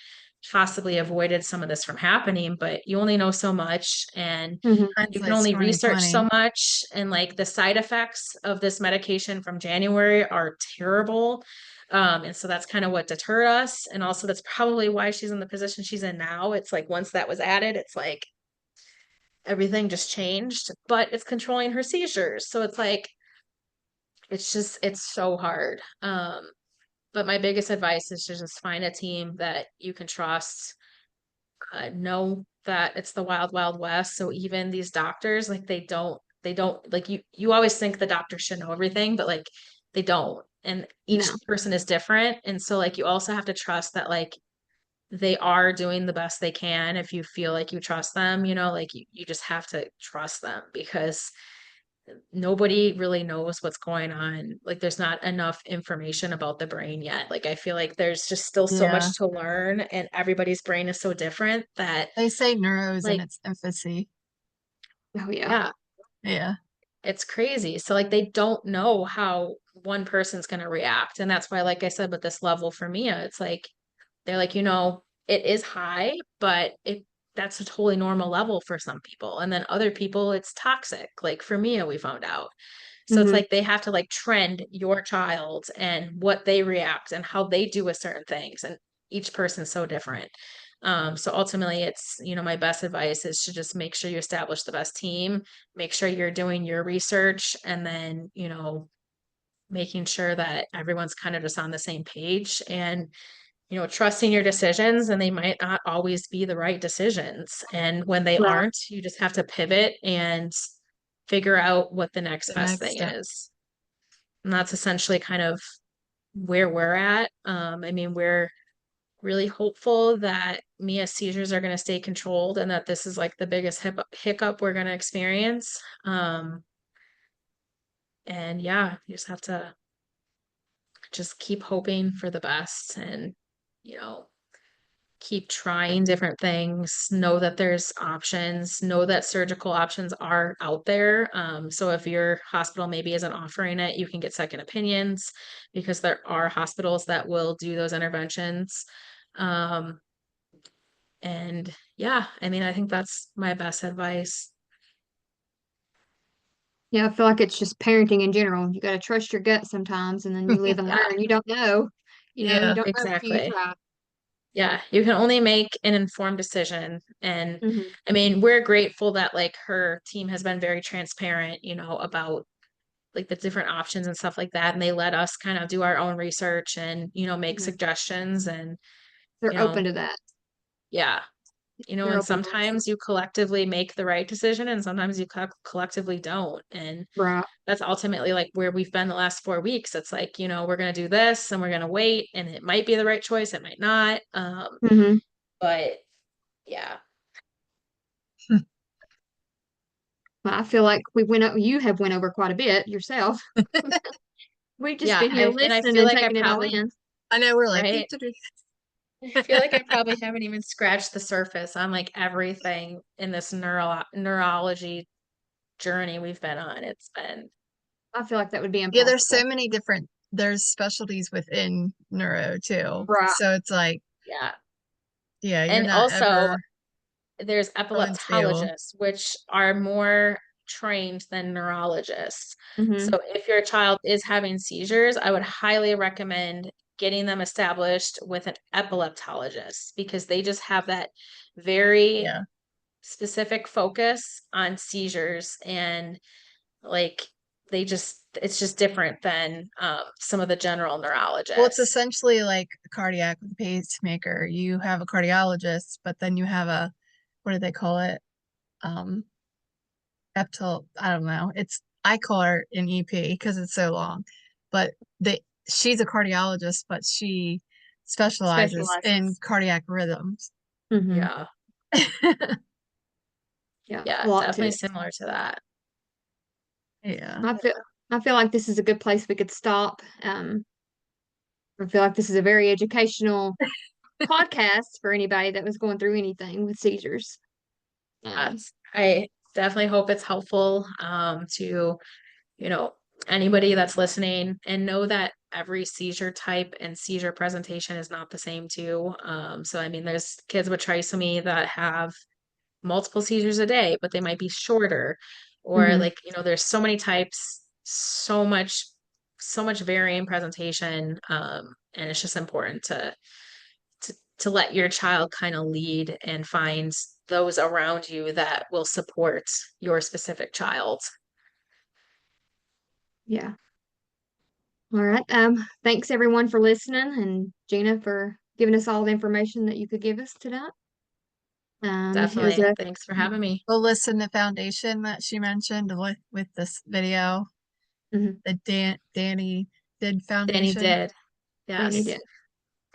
possibly avoided some of this from happening, but you only know so much, and Mm-hmm. you can Hindsight's only research 2020. so much. And like the side effects of this medication from January are terrible. And so that's kind of what deterred us. And also that's probably why she's in the position she's in now. It's like once that was added, it's like everything just changed, but it's controlling her seizures. So it's like it's so hard. But my biggest advice is to just find a team that you can trust. Know that it's the wild, wild west. So even these doctors, like they don't like you always think the doctor should know everything, but like they don't. And each No. person is different. And so like you also have to trust that like they are doing the best they can if you feel like you trust them, like you just have to trust them because nobody really knows what's going on. Like there's not enough information about the brain yet. Like I feel like there's just still so Yeah. much to learn and everybody's brain is so different that They say neuro's in like its infancy. Oh yeah. yeah, Yeah. it's crazy. So like they don't know how one person's going to react. And that's why like I said with this level for Mia, it's like they're like, it is high, but that's a totally normal level for some people. And then other people it's toxic. Like for Mia, we found out. So it's Mm-hmm. like they have to like trend your child and what they react and how they do with certain things. And each person's so different. So ultimately it's, my best advice is to just make sure you establish the best team, make sure you're doing your research, and then, making sure that everyone's kind of just on the same page and, trusting your decisions, and they might not always be the right decisions. And when they Right. aren't, you just have to pivot and figure out what the next The best next thing step. is. And that's essentially kind of where we're at. I mean, we're really hopeful that Mia's seizures are going to stay controlled and that this is like the biggest hiccup we're going to experience. And yeah, you just have to just keep hoping for the best and, you know, keep trying different things, know that there's options, know that surgical options are out there. So if your hospital maybe isn't offering it, you can get second opinions because there are hospitals that will do those interventions. Um, and yeah, I mean, I think that's my best advice. Yeah, I feel like it's just parenting in general. You got to trust your gut sometimes, and then you live and Yeah, learn. You don't know. You Yeah. don't know until you exactly. try. Yeah, you can only make an informed decision. And Mm-hmm. I mean, we're grateful that like her team has been very transparent, about like the different options and stuff like that. And they let us kind of do our own research and, make Mm-hmm. suggestions and, They're you open know, to that. yeah, They're and open to listen. sometimes you collectively make the right decision and sometimes you collectively don't. And Right. that's ultimately like where we've been the last 4 weeks. It's like, we're going to do this and we're going to wait and it might be the right choice. It might not. Mm-hmm. But yeah, Well, I feel like you have went over quite a bit yourself. We've just yeah. been here And I listening feel and like I taking it all probably, in. I know we're like, right. I feel like I probably haven't even scratched the surface on like everything in this neurology journey we've been on. It's been I feel like that would be yeah, there's so impossible. many different, there's specialties within neuro too. Right. So it's like, yeah. yeah, you're And not also ever there's going to be able. epileptologists, which are more trained than neurologists. Mm-hmm. So if your child is having seizures, I would highly recommend getting them established with an epileptologist because they just have that very Yeah. specific focus on seizures and like it's just different than some of the general Well, it's neurologists. essentially like a cardiac with a pacemaker. You have a cardiologist, but then you have a, what do they call it? Um, I don't know. I call her an EP because it's so long. But they she's a cardiologist, but she specializes in Specializes. cardiac rhythms. Mm-hmm. Yeah, Yeah. yeah, A lot to definitely it. similar to that. Yeah. I feel I feel like this is a good place we could stop. I feel like this is a very educational podcast for anybody that was going through anything with seizures. Yes, I definitely hope it's helpful to, you know, anybody that's listening, and know that every seizure type and seizure presentation is not the same too. So I mean, there's kids with trisomy that have multiple seizures a day, but they might be shorter, or Mhm. like, there's so many types, so much varying presentation. And it's just important to let your child kind of lead and find those around you that will support your specific child. Yeah. All right. Thanks everyone for listening, and Gina for giving us all the information that you could give us tonight. It was Definitely. a Thanks for having me. We'll listen to Foundation that she mentioned with this video. Mhm. The Danny did Danny Foundation. did. Danny Yes. did.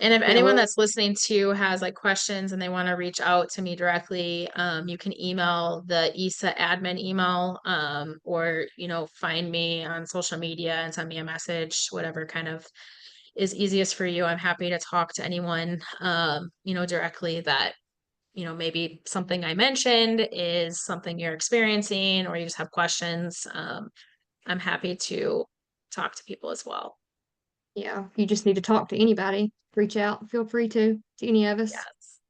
And if Yeah, anyone well, that's listening to has like questions and they want to reach out to me directly, you can email the ESA admin email, or, find me on social media and send me a message, whatever kind of is easiest for you. I'm happy to talk to anyone, directly that, maybe something I mentioned is something you're experiencing or you just have questions. I'm happy to talk to people as well. yeah, if you just need to talk to anybody, reach out. Feel free to any of us. Yes.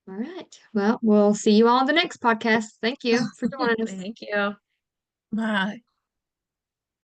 All right. Well, we'll see you all on the next podcast. Thank you for joining us. Thank you. Bye.